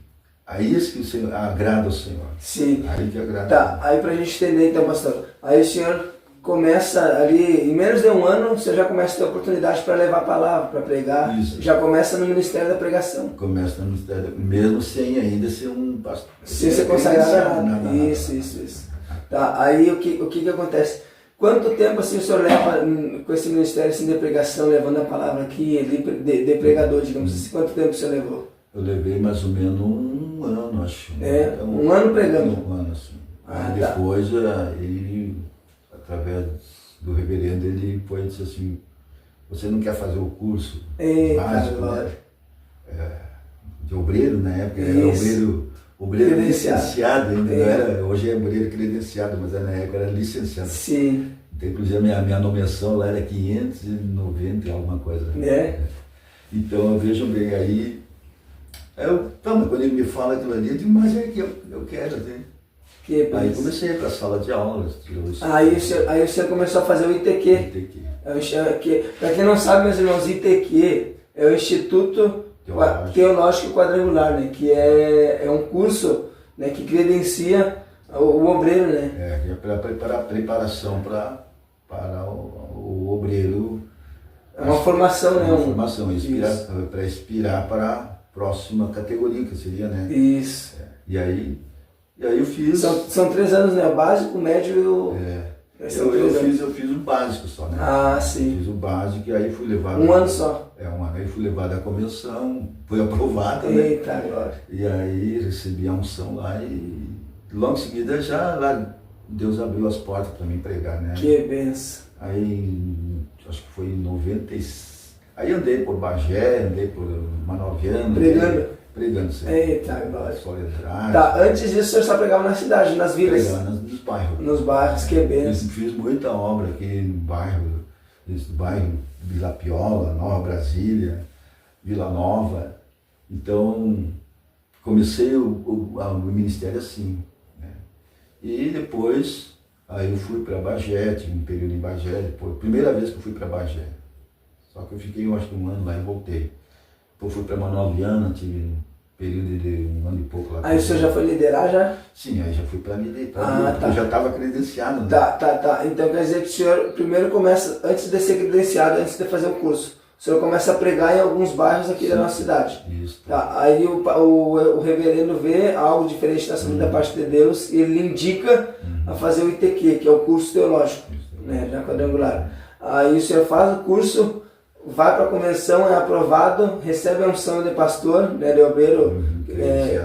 isso que o Senhor agrada ao Senhor. Sim. Aí que agrada. Tá, aí pra gente entender então, pastor. Aí o senhor começa ali, em menos de um ano, você já começa a ter oportunidade para levar a palavra, para pregar. Isso. Já começa no Ministério da Pregação. Começa no Ministério, mesmo sem ainda ser um pastor. Sem ser consagrado. Isso. Tá, aí o que acontece? Quanto tempo assim o senhor leva com esse ministério assim, de pregação, levando a palavra aqui, de pregador, digamos assim? Quanto tempo você levou? Eu levei mais ou menos um ano, acho. Um ano pregando? Um ano, assim. Aí depois, através do reverendo, ele disse assim, você não quer fazer o curso básico, né? De obreiro, na época, era obreiro licenciado ainda, não era, hoje é obreiro credenciado, mas na época era licenciado. Sim. Então, inclusive a minha nomeação lá era 590 e alguma coisa. Então eu vejo bem aí, quando ele me fala aquilo ali, eu digo, mas é que eu quero, né? Aí comecei para a sala de aulas. Aí o senhor começou a fazer o ITQ. Para quem não sabe, meus irmãos, ITQ é o Instituto Teológico Quadrangular, né? Que é um curso, né, que credencia o obreiro, né? Que é para preparação para o obreiro. É uma formação, né? Uma formação, para inspirar para a próxima categoria, que seria, né? Isso. E aí eu fiz... São 3 anos, né? O básico, o médio e o... Eu fiz o básico só, né? Sim. Eu fiz o básico e aí fui levado... Um ano só? Um ano. Aí fui levado à convenção, fui aprovado, né? Eita, agora. E aí recebi a unção lá e logo em seguida lá Deus abriu as portas para mim pregar, né? Que benção. Aí, acho que foi em 96. Aí andei por Bagé, andei por Manoviana. Pregando sempre. Eita, agora. Soledade. Tá, antes disso o senhor só pregava na cidade, nas vilas? Pregando nos bairros. Nos bairros, que benção. Fiz muita obra aqui no bairro Vila Piola, Nova Brasília, Vila Nova. Então, comecei o ministério assim, né? E depois, aí eu fui para Bagé, tive um período em Bagé, depois, primeira vez que eu fui para Bagé. Só que eu fiquei, eu acho que um ano lá e voltei. Depois fui para Manoviana, tive um período de um ano e pouco lá. Aí o senhor já foi liderar já? Sim, aí já fui para liderar, porque eu já estava credenciado. Né? Tá. Então quer dizer que o senhor primeiro começa, antes de ser credenciado, antes de fazer o curso, o senhor começa a pregar em alguns bairros aqui da nossa cidade. Isso. Tá. Aí o reverendo vê algo diferente da parte de Deus e ele indica a fazer o ITQ, que é o curso teológico. né? Já quadrangular. Aí o senhor faz o curso, vai para a convenção, é aprovado, recebe a unção de pastor, né? De obreiro,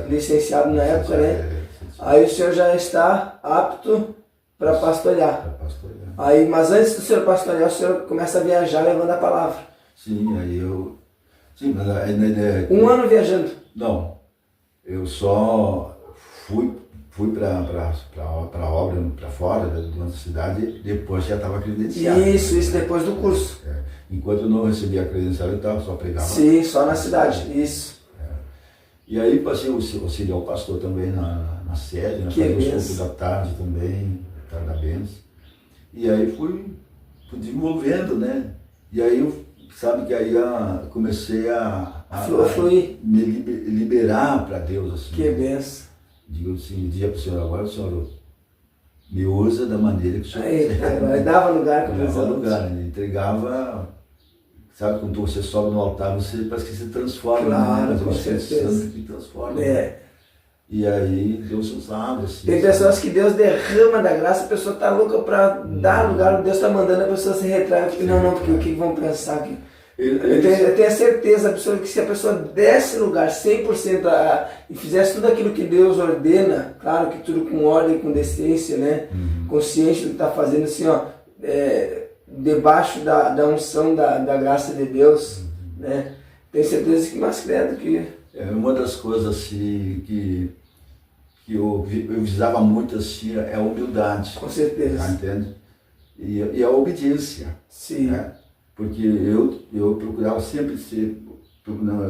licenciado na época, né? Aí o senhor já está apto para pastorear. Aí, mas antes do senhor pastorear, o senhor começa a viajar levando a palavra. Sim, aí eu... Sim, mas um ano viajando? Não, eu só fui para obra, para fora da nossa cidade, depois já estava credenciado. Isso depois do curso. Enquanto eu não recebia a credencial, eu só pregava. Sim, só na cidade, isso. E aí passei a auxiliar o pastor também na sede, fazer os cultos da tarde também, tarde da bênção. E aí fui desenvolvendo, né? E aí eu, sabe que aí comecei a fluir, me liberar para Deus, assim. Que benção. Digo assim, dizia para o senhor, agora o senhor me usa da maneira que o senhor aí dava lugar com dava lugar, né? Entregava, sabe, quando você sobe no altar, você parece que se transforma, claro, né? com certeza. Santo que transforma. Né? E aí Deus usava assim. Tem pessoas que Deus derrama da graça, a pessoa está louca para dar lugar, Deus está mandando a pessoa se retrair, porque não, porque o que vão pensar aqui? Eu tenho a certeza absoluta que se a pessoa desse lugar 100% e fizesse tudo aquilo que Deus ordena, claro que tudo com ordem, com decência, né? Consciente do que está fazendo, assim, ó, debaixo da unção da graça de Deus, né? Tenho certeza que mais credo que... uma das coisas assim que eu visava muito assim é a humildade. Com certeza. Tá, entende? E a obediência. Sim. Né? Porque eu procurava sempre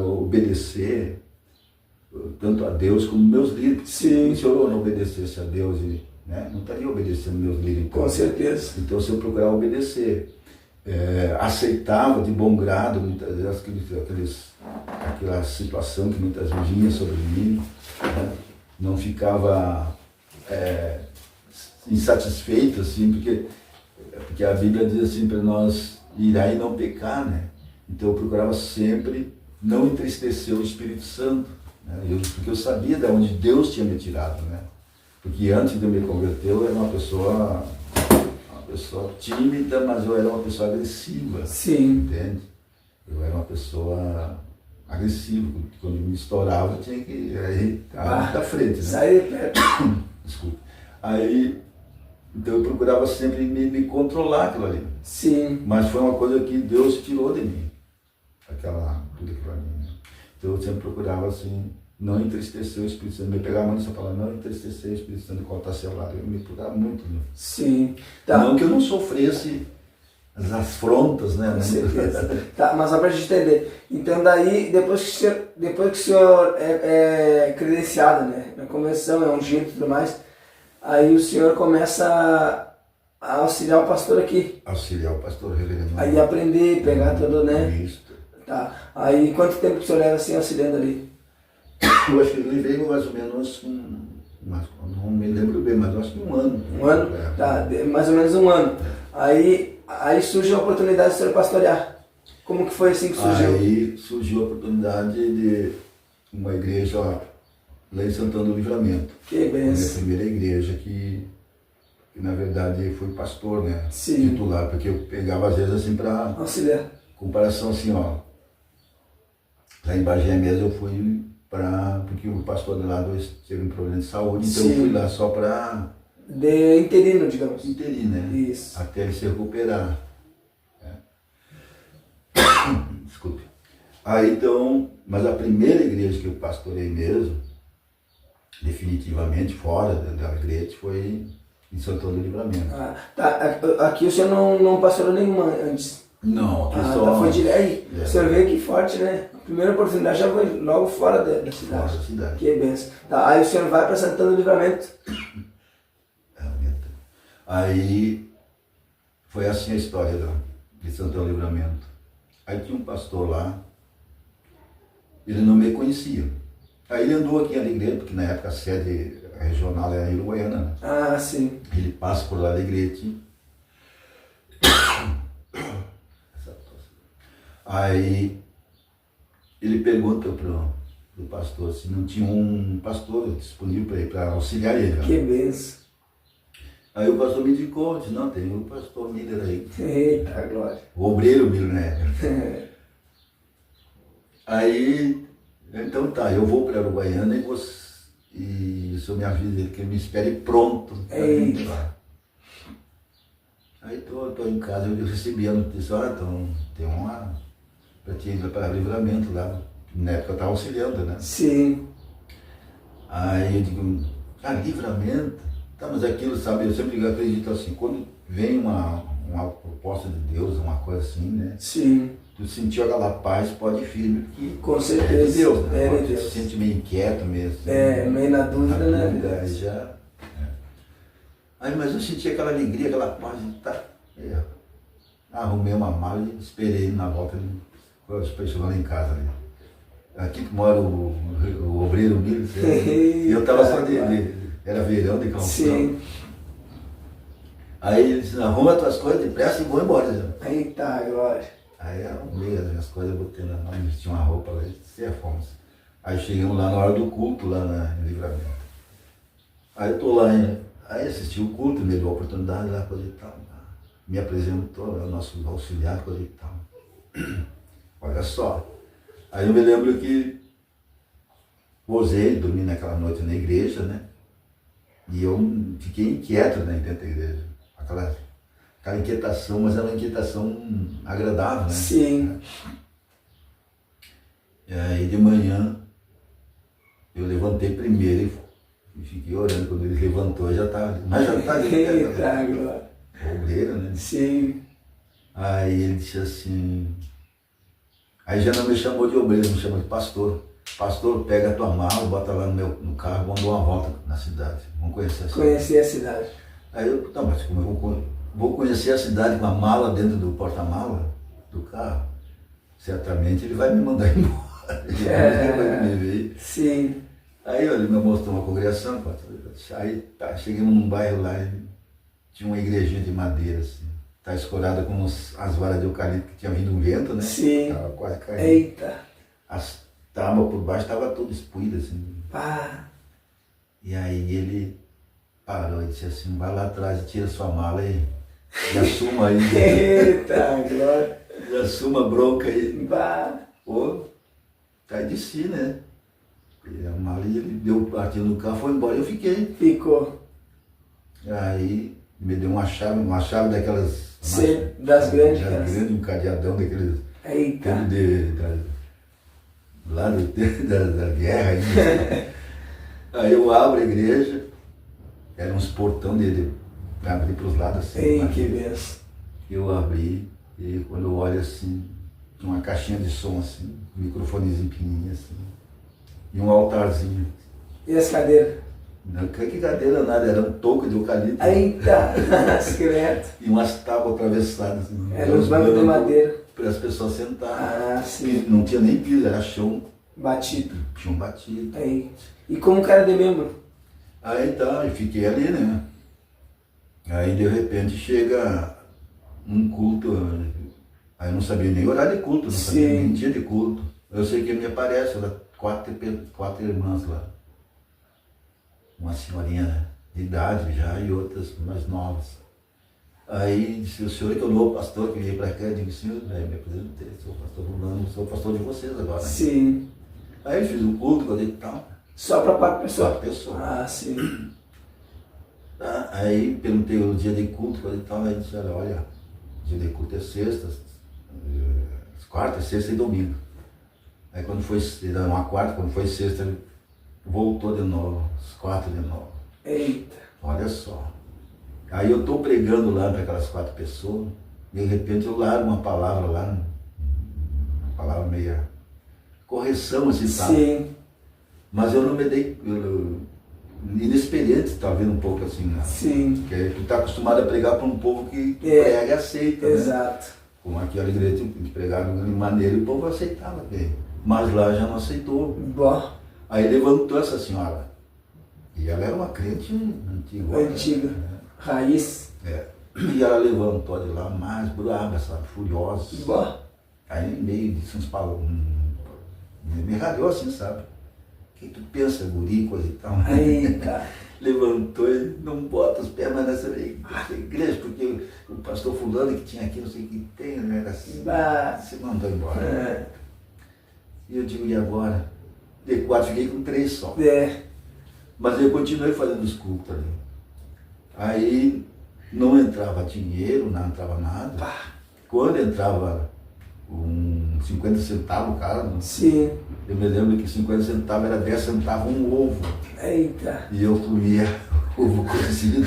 obedecer tanto a Deus como meus líderes. Sim. Se eu não obedecesse a Deus, né, não estaria obedecendo meus líderes. Então. Com certeza. Então, se eu procurava obedecer, aceitava de bom grado muitas vezes aquela situação que muitas vezes vinha sobre mim, né? Não ficava insatisfeito, assim, porque a Bíblia diz assim para nós irá e não pecar, né? Então eu procurava sempre não entristecer o Espírito Santo, né? Porque eu sabia de onde Deus tinha me tirado, né? Porque antes de eu me converter eu era uma pessoa tímida, mas eu era uma pessoa agressiva. Sim. Entende? Eu era uma pessoa agressiva, quando me estourava eu tinha que ir da frente, né? Sair perto. Desculpa. Aí, então eu procurava sempre me controlar aquilo ali. Sim. Mas foi uma coisa que Deus tirou de mim, tudo aquilo ali. Né? Então eu sempre procurava assim, não entristecer o Espírito Santo, me pegava muito essa palavra, não entristecer o Espírito Santo quando está seu lado. Eu me procurava muito. Né? Sim. Tá. Não que eu não sofresse as afrontas, né? Com certeza. Tá, mas só para a gente entender. Então daí, depois que o senhor é credenciado, né? Na convenção, é ungido e tudo mais, aí o senhor começa a auxiliar o pastor aqui. Auxiliar o pastor reverendo. Aí aprender, pegar tudo, né? Isso. Tá. Aí quanto tempo que o senhor leva assim auxiliando ali? Eu acho que ele veio mais ou menos não me lembro bem, mas eu acho que um ano. Um ano? Tá, mais ou menos um ano. Aí surge a oportunidade de o senhor pastorear. Como que foi assim que surgiu? Aí surgiu a oportunidade de uma igreja lá em Santana do Livramento. Que benção. A minha primeira igreja que na verdade foi pastor, né? Sim. Titular, porque eu pegava às vezes assim para auxiliar. Comparação assim, ó. Lá em Bagé mesmo eu fui porque o pastor do lado teve um problema de saúde, então eu fui lá só para... De interino, digamos. Interino, né? Isso. Até ele se recuperar. Desculpe. Aí então, mas a primeira igreja que eu pastorei mesmo, definitivamente fora da igreja, foi em Santana do Livramento. Ah, tá. Aqui o senhor não pastorou nenhuma antes? Não, aqui só... Tá, foi direto aí. O senhor veio aqui forte, né? A primeira oportunidade já foi logo fora da cidade. Fora da cidade. Que benção. Tá, aí o senhor vai para Santana do Livramento. Aí foi assim a história de Santana do Livramento. Aí tinha um pastor lá, ele não me conhecia. Aí ele andou aqui na igreja, porque na época a sede regional era em Uruguaiana, né? Ah, sim. Ele passa por lá da igreja. Aí ele pergunta pro pastor se não tinha um pastor disponível para auxiliar ele. Que benção. Aí o pastor me indicou, disse, não, tem o pastor Miller aí. Eita, glória. O obreiro Miller, né? Aí, então tá, eu vou para Uruguaiana e o senhor me avisa que ele me espere pronto para vir lá. Aí tô em casa, eu recebi a notícia, então tem uma para te ir para Livramento lá. Na época eu estava auxiliando, né? Sim. Aí eu digo, Livramento? Tá, mas aquilo, sabe, eu sempre acredito assim, quando vem uma proposta de Deus, uma coisa assim, né? Sim. Tu sentiu aquela paz, pode ir firme, porque com certeza. é de Deus, né? É de Tu Deus. se sente meio inquieto mesmo. Meio na dúvida, né? Aí já... Aí, mas eu senti aquela alegria, aquela paz, tá? Arrumei uma mala e esperei na volta, chegou lá em casa ali. Aqui que mora o obreiro Miller, e eu estava só era verão de calção. Sim. Aí ele disse, arruma tuas coisas depressa e vou embora. Eita, glória. Aí arrumei as minhas coisas, botei na mão, vesti uma roupa lá e fomos. Aí chegamos lá na hora do culto, lá no Livramento. Aí eu tô lá, aí assisti o culto, me deu a oportunidade lá, coisa e tal. Me apresentou, o nosso auxiliar, coisa e tal. Olha só. Aí eu me lembro que posei, dormi naquela noite na igreja, né? E eu fiquei inquieto, né, dentro da igreja. Aquela inquietação, mas era uma inquietação agradável, né? Sim. E aí de manhã eu levantei primeiro e fiquei orando. Quando ele levantou, já estava. Mas já está ali. Eita, glória. Obreiro, né? Sim. Aí ele disse assim. Aí já não me chamou de obreiro, me chamou de pastor. Pastor, pega a tua mala, bota lá no carro, vamos dar uma volta na cidade. Vamos conhecer a cidade. Conhecer a cidade. Aí eu, não, mas como eu vou conhecer a cidade com a mala dentro do porta-mala do carro? Certamente ele vai me mandar embora. Ele vai me ver. Sim. Aí ele me mostrou uma congregação, aí chegamos num bairro lá, tinha uma igrejinha de madeira, assim, tá escorada com as varas de eucalipto que tinha vindo um vento, né? Sim. Tava quase caindo. Eita. As tábuas por baixo estavam tudo expuídas, assim. Pá. E aí ele parou e disse assim, vai lá atrás e tira sua mala e assuma aí. Eita, glória. E assuma a bronca aí. Pá. Pô, cai de si, né? E a mala, e ele deu partido no carro, foi embora e eu fiquei. Ficou. Aí me deu uma chave daquelas... das grandes. Um cadeadão daqueles... Eita. Lá da guerra aí. Aí eu abro a igreja, eram uns portão para abrir para os lados assim. Ei, que benção. Eu abri e quando eu olho assim, tinha uma caixinha de som assim, um microfonezinho pequenininho assim, e um altarzinho. E as cadeiras? Não, que cadeira nada, era um toco de eucalipto. Eita, secreto. E umas tábuas atravessadas. Assim, eram uns bancos de madeira. Para as pessoas sentarem. Ah, sim. Não tinha nem piso, era chão. Batido. Chão batido. Aí. E como cara de membro? Aí tá, eu fiquei ali, né? Aí de repente chega um culto, aí eu não sabia nem horário de culto, não sabia nem dia de culto. Eu sei que me aparece, quatro irmãs lá. Uma senhorinha de idade já e outras mais novas. Aí disse, o senhor é que é o novo pastor que veio para cá, eu digo, senhor, aí me apresentei, sou pastor fulano, sou pastor de vocês agora. Né? Sim. Aí eu fiz um culto, coisa e tal. Só para 4 pessoas? 4 pessoas. Ah, sim. Tá? Aí perguntei o dia de culto, coisa e tal, aí disse, olha, dia de culto é sexta, quarta, sexta e domingo. Aí quando foi uma quarta, quando foi sexta, ele voltou de novo, às 4 de novo. Eita. Olha só. Aí eu estou pregando lá para aquelas 4 pessoas, de repente eu largo uma palavra lá, uma palavra meia correção assim, sabe? Sim. Mas eu não me dei, inexperiente, tá vendo um pouco assim, né? Sim. Porque tu tá acostumado a pregar para um povo que prega e aceita, exato. Né? Como aquela igreja que pregaram de maneira e o povo aceitava bem. Mas lá já não aceitou. Bom. Aí levantou essa senhora. E ela era uma crente antiga. Antiga. Né? Raiz. É. E ela levantou de lá mais brava, sabe? Furiosa. Bom. Aí meio disse uns palavras. Me ralhou assim, sabe? O que tu pensa, guri, coisa e tal. Eita. levantou e não bota os pés mais nessa igreja, porque o pastor fulano que tinha aqui, não sei o que tem, né? Era assim, se mandou embora. É. E eu digo, e agora? De 4 fiquei com 3 só. É. Mas eu continuei fazendo os cultos ali. Aí não entrava dinheiro, não entrava nada. Pá. Quando entrava 50 centavos, cara, Sim. eu me lembro que 50 centavos era 10 centavos um ovo. Eita. E eu comia ovo cozido.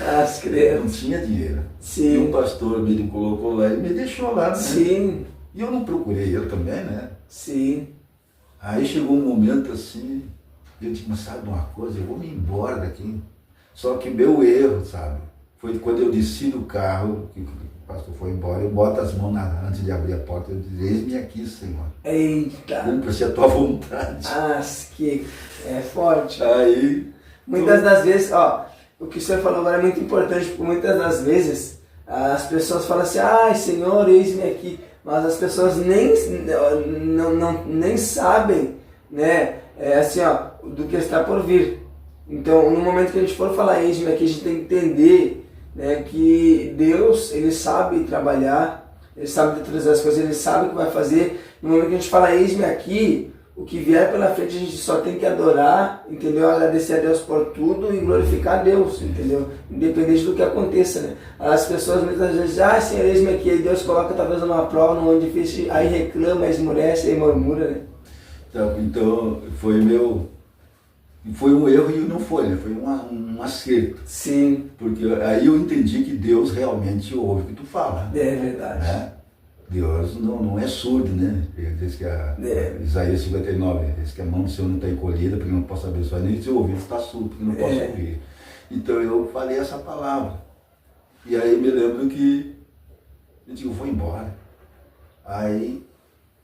As Não crianças. tinha dinheiro. E Sim. um pastor me colocou lá e me deixou lá, né? Sim. E eu não procurei ele também, né? Sim. Aí chegou um momento assim, eu disse, mas sabe uma coisa, eu vou me embora daqui. Só que meu erro, sabe, foi quando eu desci do carro, que o pastor foi embora, eu boto as mãos antes de abrir a porta, eu disse, eis-me aqui, Senhor. Eita. Cumpra-se a tua vontade. Que é forte. Aí, Muitas das vezes, ó, o que o senhor falou agora é muito importante, porque muitas das vezes as pessoas falam assim, ai Senhor, eis-me aqui, mas as pessoas nem sabem, né, assim, ó, do que está por vir. Então, no momento que a gente for falar eis-me aqui, a gente tem que entender, né, que Deus, Ele sabe trabalhar, Ele sabe de todas as coisas, Ele sabe o que vai fazer. No momento que a gente fala eis-me aqui, o que vier pela frente a gente só tem que adorar, entendeu? Agradecer a Deus por tudo e glorificar a Deus, entendeu? Independente do que aconteça, né? As pessoas muitas vezes dizem, Senhor, eis-me aqui, aí Deus coloca talvez numa prova, num ano difícil, aí reclama, aí esmurece, aí murmura, né? então foi um erro e não foi, né? Foi um acerto. Sim. Porque aí eu entendi que Deus realmente ouve o que tu fala. É verdade. Né? Deus não é surdo, né? Ele diz que Isaías 59, diz que a mão do Senhor não está encolhida porque não possa abençoar, nem seu ouvido está surdo porque não posso ouvir. Então eu falei essa palavra. E aí me lembro que eu digo, vou embora. Aí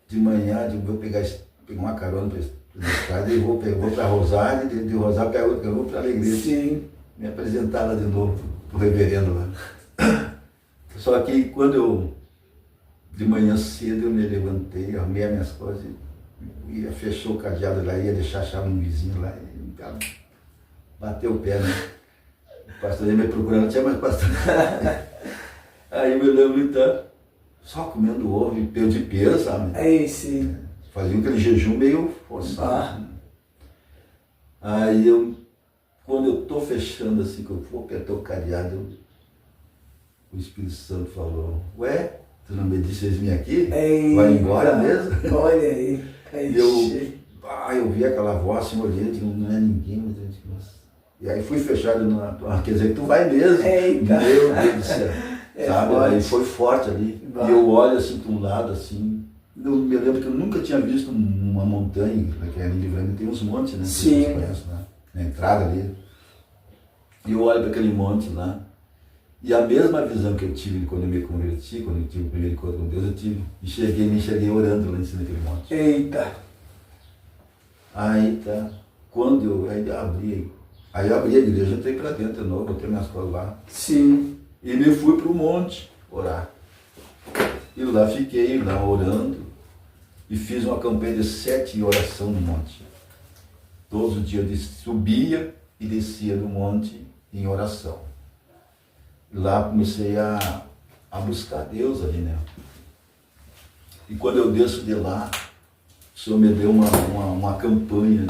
de manhã eu vou pegar uma carona para a estrada e vou para Rosário, de Rosário eu vou para a igreja. Sim. Me apresentar lá de novo para o reverendo lá. Só que quando eu de manhã cedo eu me levantei, arrumei as minhas coisas, ia, fechou o cadeado lá, ia deixar a chave no vizinho lá, e bateu o pé, né? O pastor ia me procurando, não tinha mais pastor. Aí eu me lembro então, só comendo ovo e perdi peso, sabe? Aí sim. Fazia aquele jejum meio forçado. Aí quando eu estou fechando assim, que eu vou apertar o cadeado, o Espírito Santo falou, ué? Tu não me disse eis-me aqui? Eita. Vai embora mesmo? Olha aí. E eu vi aquela voz assim, olhei, digo, não é ninguém, mas eu digo, nossa. E aí fui fechado quer dizer que tu vai mesmo. Eita. Meu Deus do céu. Sabe? Forte. Aí foi forte ali. E eu olho assim para um lado assim. Eu me lembro que eu nunca tinha visto uma montanha, que é em Livramento tem uns montes, né? Sim. Vocês conhecem, né? Na entrada ali. E eu olho para aquele monte lá. E a mesma visão que eu tive quando eu me converti, quando eu tive o primeiro encontro com Deus, eu tive. Me enxerguei orando lá em cima daquele monte. Eita. Aí tá. Quando eu abri a igreja, entrei para dentro de novo, botei minhas coisas lá. Sim. E me fui para o monte orar. E lá fiquei lá orando e fiz uma campanha de 7 orações no monte. Todos os dias eu subia e descia do monte em oração. Lá comecei a buscar Deus ali, né? E quando eu desço de lá, o Senhor me deu uma campanha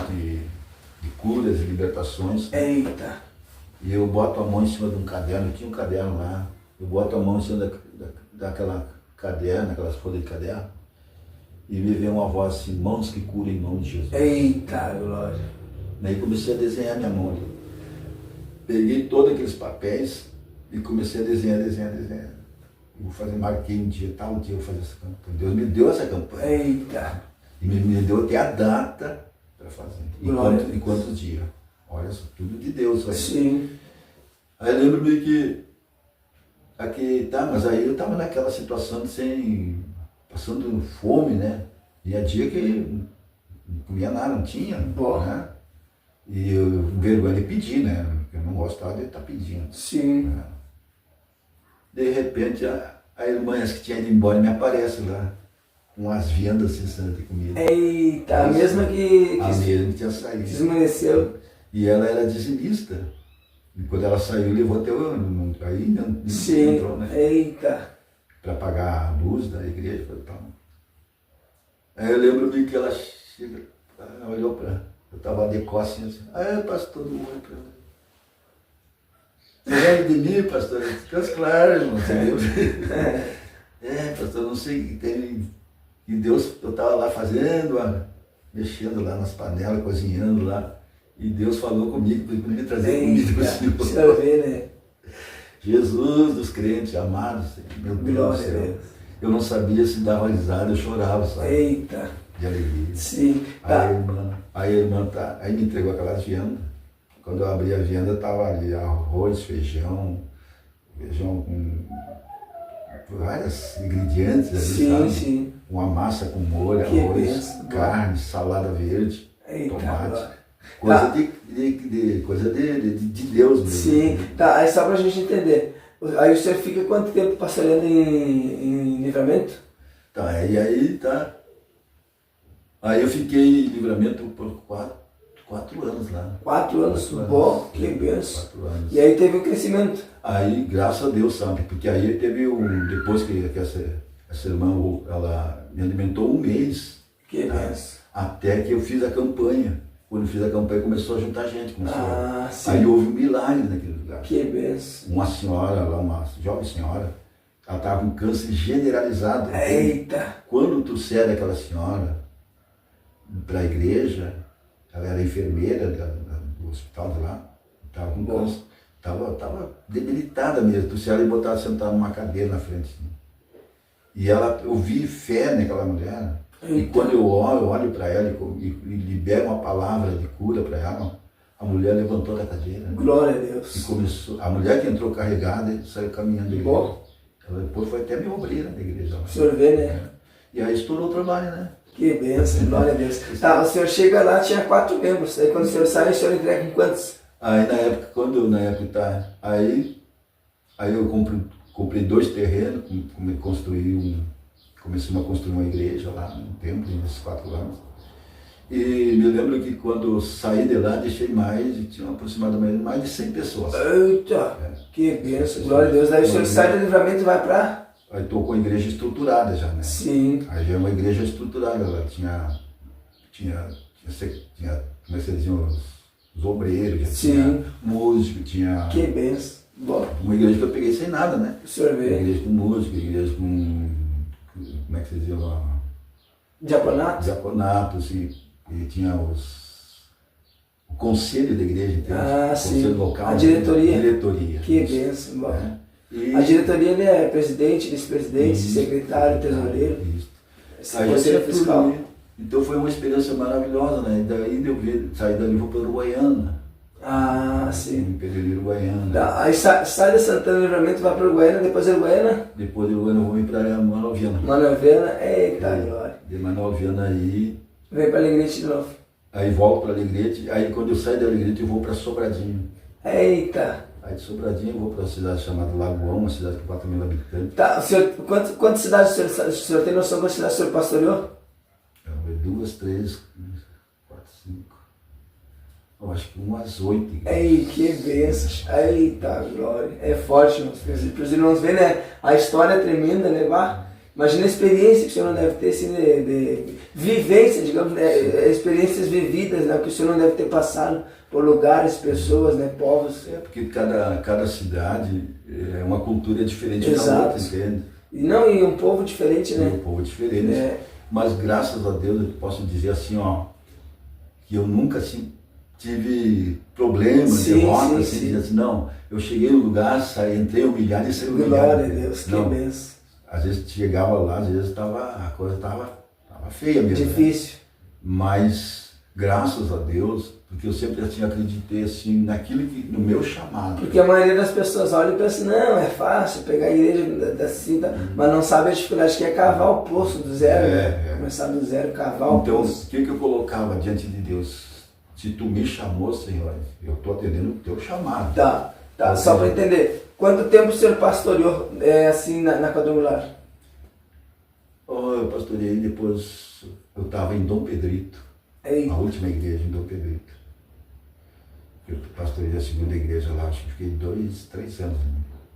de curas e libertações. Eita. E eu boto a mão em cima de um caderno, tinha um caderno lá, eu boto a mão em cima daquela caderno, aquelas folhas de caderno, e me vem uma voz assim, mãos que curam em nome de Jesus. Eita, glória. Aí comecei a desenhar minha mão ali. Peguei todos aqueles papéis e comecei a desenhar. Eu marquei um dia, tal dia eu vou fazer essa campanha. Deus me deu essa campanha. Eita. E me deu até a data para fazer. E quantos dias. Olha só, tudo de Deus. Aí. Sim. Aí lembro-me que mas aí eu estava naquela situação passando fome, né? E a dia que não comia nada, não tinha. Né? E eu vergonha de pedir, né? Eu não gostava de estar pedindo. Sim. Né? De repente a irmã que tinha ido embora me aparece lá, com as vendas assim, de comida. Eita, a mesma que a mesma que tinha saído. esmoreceu. E ela era dizimista. E quando ela saiu, levou até o ano. Aí não Sim. entrou, né? Eita. Para pagar a luz da igreja e tal. Aí eu lembro-me que ela chega, ela olhou para. Eu estava de costas assim, pastor, não olha para ela. Você lembra de mim, pastor? Eu disse, claro, irmão, você lembra? Pastor, não sei, tem. E Deus, eu estava lá fazendo, mexendo lá nas panelas, cozinhando lá. E Deus falou comigo para me trazer comida para o Senhor. Precisa ver, né? Jesus dos crentes, amados, meu Deus do céu. Eu não sabia se dava risada, eu chorava, sabe? Eita. De alegria. Sim. Aí a irmã aí me entregou aquela agenda. Quando eu abri a agenda, estava ali arroz, feijão com vários ingredientes ali, sim, sabe? Sim. Uma massa com molho, que arroz, benção, carne, salada verde, eita, tomate. Coisa, coisa de Deus mesmo. Sim, tá, aí só pra gente entender. Aí o senhor fica quanto tempo pastoreando em Livramento? Tá, aí tá. Aí eu fiquei em Livramento por 4 anos lá. 4 anos? Bom, que benção. 4 anos. E aí teve um crescimento? Aí, graças a Deus, sabe? Porque aí teve depois que essa irmã, ela me alimentou 1 mês. Que benção. Até que eu fiz a campanha. Quando eu fiz a campanha, começou a juntar gente. Sim. Aí houve um milagre naquele lugar. Que benção. Uma senhora lá, uma jovem senhora, ela estava com câncer generalizado. Eita! Quando trouxeram aquela senhora para a igreja, ela era enfermeira do hospital de lá, estava com câncer, estava debilitada mesmo. Trouxeram e botaram sentada numa cadeira na frente. Assim. E eu vi fé naquela mulher. E quando eu olho para ela e libero uma palavra de cura para ela, a mulher levantou da cadeira. Glória a Deus. E começou, a mulher que entrou carregada e saiu caminhando da igreja. Bom. Ela depois foi até minha obreira da igreja. O senhor vê, né? E aí estourou o trabalho, né? Que bênção, glória a Deus. Tá, o senhor chega lá, tinha 4 membros. Aí quando o senhor sai, o senhor entrega com quantos? Aí eu comprei 2 terrenos, começamos a construir uma igreja lá, um templo, nesses 4 anos. E me lembro que quando eu saí de lá, deixei tinha aproximadamente mais de 100 pessoas. Eita, que bênção, glória a Deus. Daí o senhor sai do Livramento e vai para... Aí estou com a igreja estruturada já, né? Sim. Aí já é uma igreja estruturada, ela tinha como é que se diziam, os obreiros, já tinha músico, tinha... Que bênção. Bom. Uma igreja que eu peguei sem nada, né? O senhor vê. Uma igreja com música, igreja com... Como é que se dizia lá? Diaconatos e tinha o conselho da igreja, o conselho local. A diretoria. Diretoria. Que bênção. Bom. E a diretoria ele é presidente, vice-presidente, secretário, tesoureiro. Aí conselho fiscal. Então foi uma experiência maravilhosa, né? Daí eu saí dali e vou para Uruguaiana. Sim. Em Uruguaiana. Tá, aí sai da Santana Livramento, vai para Uruguaiana, depois de Uruguaiana? Depois de Uruguaiana eu vou ir para Manoviana. Manoviana, eita glória. De Manoviana aí. Vem para Alegrete de novo. Aí volto para Alegrete, aí quando eu saio da Alegrete eu vou para Sobradinho. Eita! Aí de Sobradinho eu vou para uma cidade chamada Lagoão, uma cidade com 4 mil habitantes. Tá, quantas cidades o senhor tem noção quantas cidades o senhor pastoreou? 2, 3, 4, 5. Eu acho que umas 8. Ei, que bênção. Eita, glória. É forte, irmãos. Para os irmãos verem, né? A história é tremenda, né? Imagina a experiência que o senhor não deve ter, assim, de vivência, digamos, né? Experiências vividas, né? Que o senhor não deve ter passado por lugares, pessoas, né? Povos. Porque cada cidade é uma cultura diferente da outra, entende? E um povo diferente, né? Um povo diferente. Mas graças a Deus eu posso dizer assim, ó, que eu nunca assim tive problemas, derrotas, assim, dizer assim, não, eu cheguei no lugar, entrei humilhado e saí humilhado. Glória a Deus, que benção. Às vezes chegava lá, às vezes a coisa estava feia mesmo. Difícil. Né? Mas graças a Deus, porque eu sempre assim, acreditei assim, naquilo que, no meu chamado. Porque a maioria das pessoas olha e pensa, não, é fácil pegar a igreja assim, mas não sabe a dificuldade que é cavar o poço do zero, né? Começar do zero, cavar o poço. Então, o que eu colocava diante de Deus? Se tu me chamou, Senhor, eu estou atendendo o teu chamado. Tá. Só para entender, quanto tempo o senhor pastoreou assim na quadrangular? Eu pastoreei depois, eu estava em Dom Pedrito, a última igreja em Dom Pedrito. Eu pastorei a segunda igreja lá, acho que fiquei 3 anos.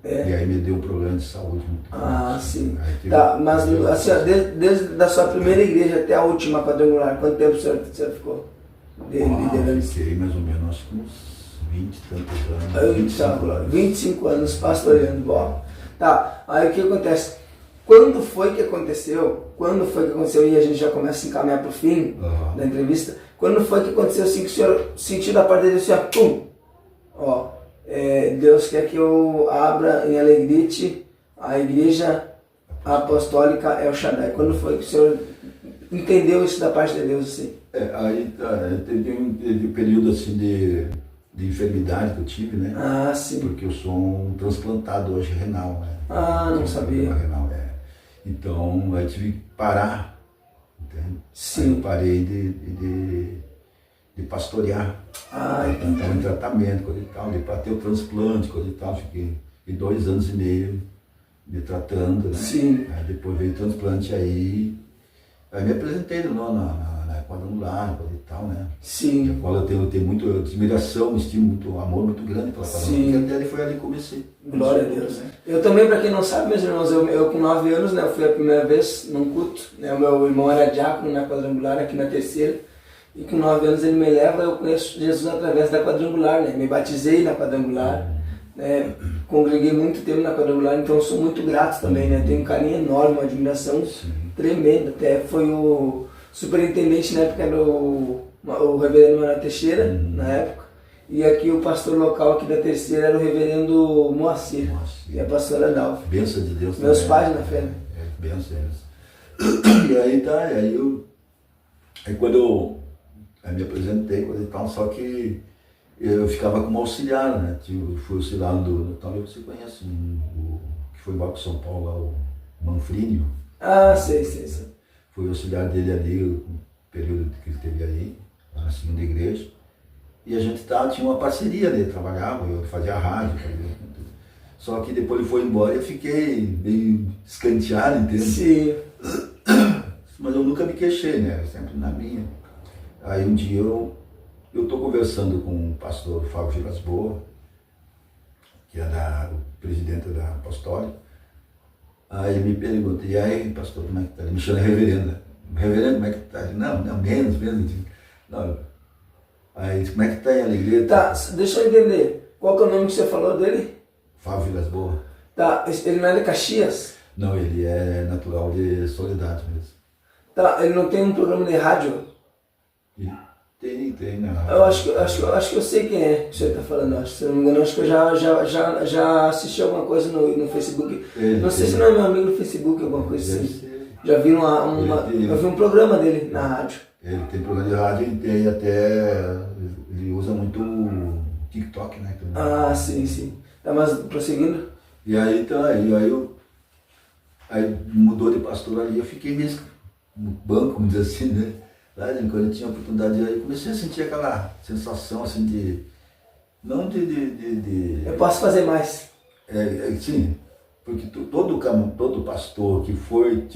É. E aí me deu um problema de saúde muito grande. Sim. Aí Tá, mas assim, ó, desde a sua primeira igreja até a última quadrangular, quanto tempo o senhor ficou liderando? Fiquei mais ou menos, acho que uns 20 e tantos anos. 25 anos. 25 anos pastoreando. Bom, tá, aí o que acontece? Quando foi que aconteceu? E a gente já começa a encaminhar para o fim da entrevista. Quando foi que aconteceu assim que o senhor sentiu da parte dele assim, ó, pum, ó, Deus quer que eu abra em Alegrete a igreja apostólica El Shaddai. Quando foi que o senhor entendeu isso da parte de Deus assim? Aí teve um período assim de enfermidade que eu tive, né? Ah, sim. Porque eu sou um transplantado hoje renal, né? Ah, não sabia. Renal, Então, aí tive que parar, entende? Sim. Aí eu parei de pastorear. Então, em tratamento, coisa e tal, para ter o transplante, coisa e tal, fiquei 2 anos e meio me tratando, né? Sim. Aí depois veio o transplante, aí me apresentei na quadrangular, coisa e tal, né? Sim. A qual eu tenho muita admiração, estimo, muito amor muito grande pela quadrangular. Sim. Porque até foi ali que comecei. Glória a Deus. Né? Eu também, para quem não sabe, meus irmãos, eu com 9 anos, né, eu fui a primeira vez num culto, né, o meu irmão era diácono na quadrangular, aqui na terceira, e com 9 anos ele me leva, eu conheço Jesus através da quadrangular, né, me batizei na quadrangular, né, congreguei muito tempo na quadrangular, então eu sou muito grato também, né, tenho um carinho enorme, uma admiração tremenda, até foi o superintendente na época, era o reverendo Manuel Teixeira, na época, e aqui o pastor local aqui da terceira era o reverendo Moacir. E a pastora Dalva. Bênção de Deus. Meus também, pais na fé. Né? Bênção deles. E aí tá, aí quando eu me apresentei, coisa e tal, só que eu ficava como auxiliar, né? Eu fui auxiliar talvez você conheça, que foi embora para São Paulo lá, o Manfrínio. Ah, sei. Fui auxiliar dele ali, o período que ele teve aí, lá na segunda igreja. E a gente tinha uma parceria ali, trabalhava, eu fazia rádio, tudo. Só que depois ele foi embora e eu fiquei meio escanteado, entende? Sim. Mas eu nunca me queixei, né? Sempre na minha. Aí um dia eu tô conversando com o pastor Fábio Vilas Boas, que é o presidente da Apostólica. Aí ele me pergunta, e aí, pastor, como é que tá? Ele me chama de reverendo. Reverendo, como é que tá? Não, menos. Não. Aí, como é que tá em Alegria? Tá, deixa eu entender. Qual que é o nome que você falou dele? Fábio Vilas Boas. Tá, ele não é de Caxias? Não, ele é natural de Soledade mesmo. Tá, ele não tem um programa de rádio? Tem, não. Eu acho que eu sei quem é que você está falando, acho, se eu não me engano, acho que eu já assisti alguma coisa no Facebook. Não sei se não é meu amigo no Facebook, alguma coisa assim. Já vi eu vi um programa dele na rádio. Ele tem programa de rádio e tem até. Ele usa muito o TikTok, né? Ah, sim. Tá, mas prosseguindo? E aí tá, aí mudou de pastor ali, eu fiquei mesmo no banco, vamos dizer assim, né? Lá, quando eu tinha oportunidade, aí comecei a sentir aquela sensação assim de. Não de eu posso fazer mais. Sim, porque todo pastor que foi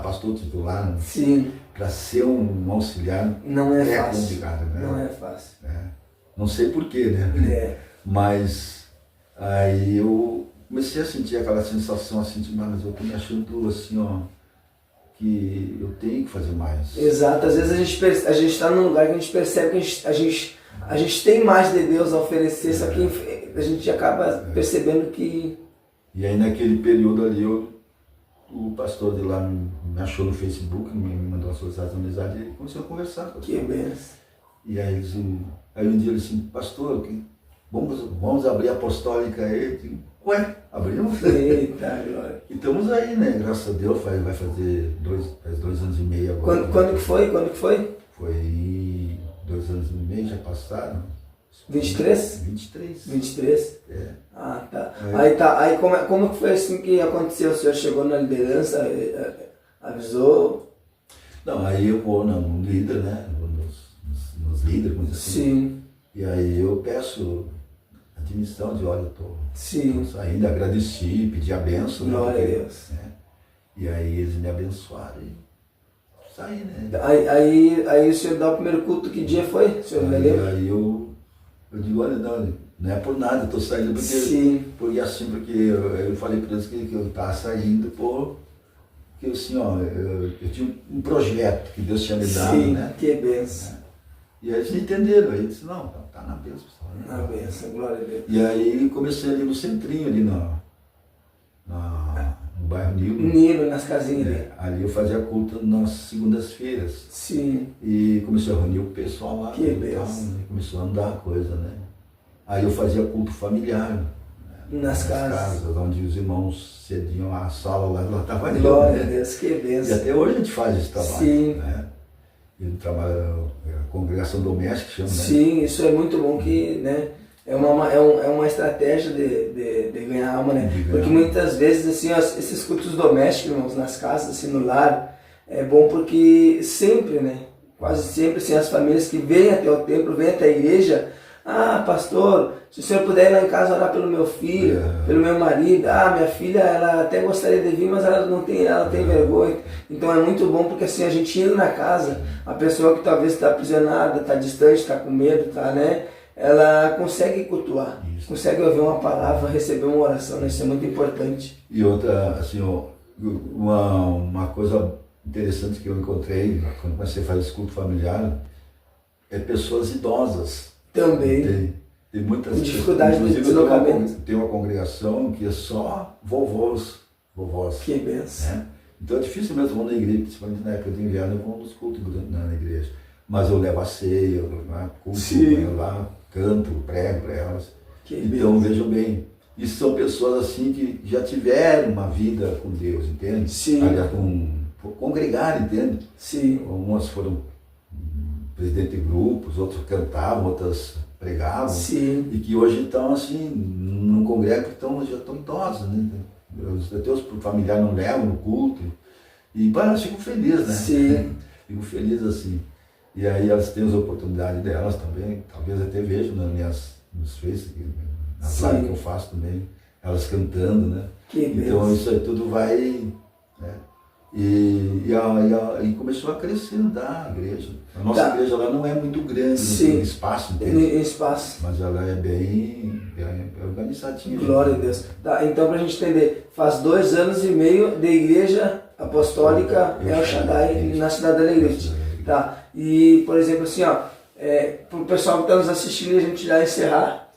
pastor titular, sim, para ser um auxiliar, não é fácil. Complicado, né? Não é fácil. Não sei porquê, né? Mas aí eu comecei a sentir aquela sensação assim de, mas eu tô me achando assim, ó, que eu tenho que fazer mais. Exato, às vezes a gente está num lugar que a gente percebe que a gente tem mais de Deus a oferecer, só que a gente acaba percebendo que... E aí naquele período ali, o pastor de lá me achou no Facebook, me mandou uma solicitação de amizade e ele começou a conversar com que benção. E aí um dia ele disse, pastor, vamos abrir a apostólica aí. Eu digo, ué, abrimos? Eita, glória. E estamos aí, né? Graças a Deus, vai fazer 2 anos e meio agora. Quando que foi? Foi 2 anos e meio, já passaram. 23? 23. 23? Ah, tá. É. Aí como que foi assim que aconteceu? O senhor chegou na liderança, avisou? Não, aí eu vou no líder, né? Nos líderes, como assim. Sim. E aí eu peço admissão de, olha, eu tô saindo, agradeci, pedi a benção. Glória a Deus. Né? E aí eles me abençoaram e saí, né? Aí o senhor dá o primeiro culto, que dia foi? O senhor lembra? Aí eu Eu digo, olha, não é por nada, eu estou saindo porque, Sim. porque eu falei para eles que eu estava saindo porque assim, ó, eu tinha um projeto que Deus tinha me dado, Sim, né? que benção. E aí eles me entenderam, aí disse, não, tá na bênção, pessoal. Né? Na benção, glória a Deus. E aí comecei ali no centrinho, ali no bairro Nilo. Nilo, nas casinhas ali. Ali eu fazia culto nas segundas-feiras. Sim. E comecei a reunir o pessoal lá. Que benção. Começou a andar a coisa, né? Aí eu fazia culto familiar. Né? Nas casas. Onde os irmãos cediam a sala lá, ela estava ali. Glória a Deus, que benção. E até hoje a gente faz esse trabalho. Sim. Né? E o trabalho, a congregação doméstica chama, né? Sim, isso é muito bom que, né? É uma estratégia de ganhar alma, né? Porque muitas vezes, assim, esses cultos domésticos, irmãos, nas casas, assim, no lar, é bom porque sempre, né? Quase sempre, assim, as famílias que vêm até o templo, vêm até a igreja, pastor, se o senhor puder ir lá em casa orar pelo meu filho, pelo meu marido, minha filha, ela até gostaria de vir, mas ela não tem, ela tem vergonha. Então é muito bom porque assim, a gente indo na casa, a pessoa que talvez está aprisionada, está distante, está com medo, né? Ela consegue cultuar, consegue ouvir uma palavra, receber uma oração, né? Isso é muito importante. E outra, assim, uma coisa interessante que eu encontrei quando comecei a fazer esse culto familiar é pessoas idosas. Também. Tem muitas com dificuldade de deslocamento. Tem uma congregação que é só vovós. Que benção. Né? Então é difícil mesmo, vou na igreja, principalmente na época de inverno, eu vou nos cultos na igreja. Mas eu levo a ceia, eu culto, eu lá, canto, prego para elas. Então vejam bem, isso são pessoas assim que já tiveram uma vida com Deus, entende? Sim. Aliás, congregar, entende? Sim. Umas foram presidente de grupos, outros cantavam, outras pregavam. Sim. E que hoje estão assim, não congregam porque já estão idosos, né? Até os familiares não levam no culto. E elas ficam felizes, né? Sim. Fico feliz assim. E aí elas têm as oportunidades delas também, talvez até vejo nos Facebook, nas lives que eu faço também, elas cantando, né? Então isso aí tudo vai, né? E começou a crescer a igreja. A nossa igreja lá não é muito grande no espaço, entende? Espaço. Mas ela é bem organizadinha. Glória a Deus. Tá, então para a gente entender, faz 2 anos e meio de igreja apostólica El Shaddai na cidade da Alegrete. Tá, e por exemplo assim, para o pessoal que está nos assistindo, a gente já encerrar,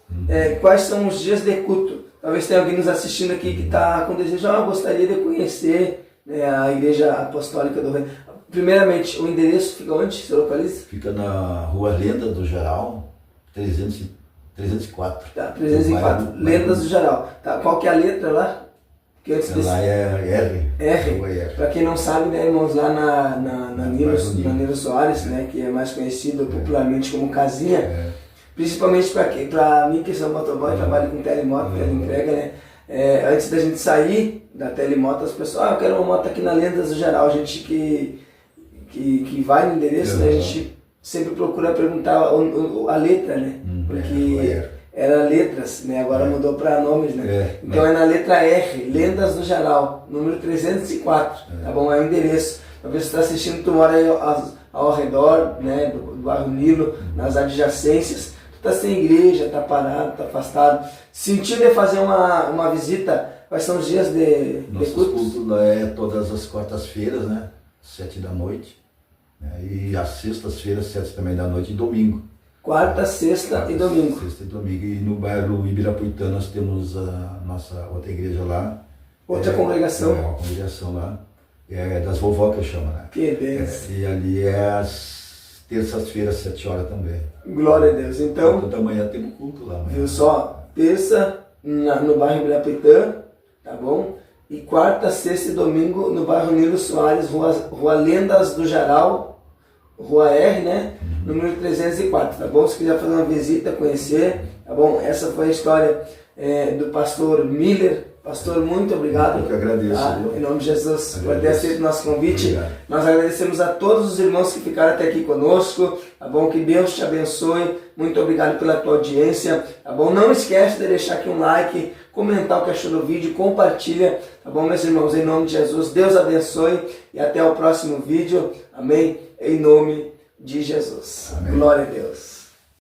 quais são os dias de culto? Talvez tenha alguém nos assistindo aqui que está com desejo, gostaria de conhecer a igreja apostólica do Reino. Primeiramente, o endereço fica onde? Você localiza? Fica na Rua Lendas do Geral, 304. Tá, 304, Lendas do Geral. Tá, qual que é a letra lá? Que antes lá é R. Para quem não sabe, né, irmãos, lá na Nilo Soares, né, que é mais conhecido popularmente como Casinha, principalmente para mim que sou motoboy, trabalho com telemoto, teleentrega, né? Antes da gente sair da telemoto, as pessoas, eu quero uma moto aqui na Lendas do Geral. A gente que vai no endereço, né, a gente sempre procura perguntar a letra, né? Porque era letras, né? Agora mudou para nomes, né? Então é na letra R, Lendas do Geral, número 304, tá bom? É o endereço. Talvez você está assistindo, tu mora aí ao redor, né, do bairro Nilo, nas adjacências, tu está sem igreja, está parado, está afastado, sentiu de fazer uma visita. Quais são os dias de culto lá é todas as quartas-feiras, né? 7 da noite. Né? E às sextas-feiras, 7 também da noite e domingo. Quarta, sexta e domingo. Sexta e domingo. E no bairro Ibirapuitã nós temos a nossa outra igreja lá. Outra congregação. Uma congregação lá. É das vovó que eu chamo, né? Que Deus. E ali é às terças-feiras, 7 horas também. Glória a Deus. Então, toda manhã temos culto lá. Viu só? Terça no bairro Ibirapuitã, tá bom? E quarta, sexta e domingo no bairro Nilo Soares, rua Lendas do Geral, Rua R, né? Número 304, tá bom? Se quiser fazer uma visita, conhecer, tá bom? Essa foi a história do pastor Miller. Pastor, muito obrigado. Eu que agradeço. Tá? Em nome de Jesus, por ter aceito o nosso convite. Obrigado. Nós agradecemos a todos os irmãos que ficaram até aqui conosco, tá bom? Que Deus te abençoe. Muito obrigado pela tua audiência, tá bom? Não esquece de deixar aqui um like, comentar o que achou do vídeo, compartilha, tá bom, meus irmãos? Em nome de Jesus, Deus abençoe e até o próximo vídeo. Amém? Em nome de Jesus. Amém. Glória a Deus.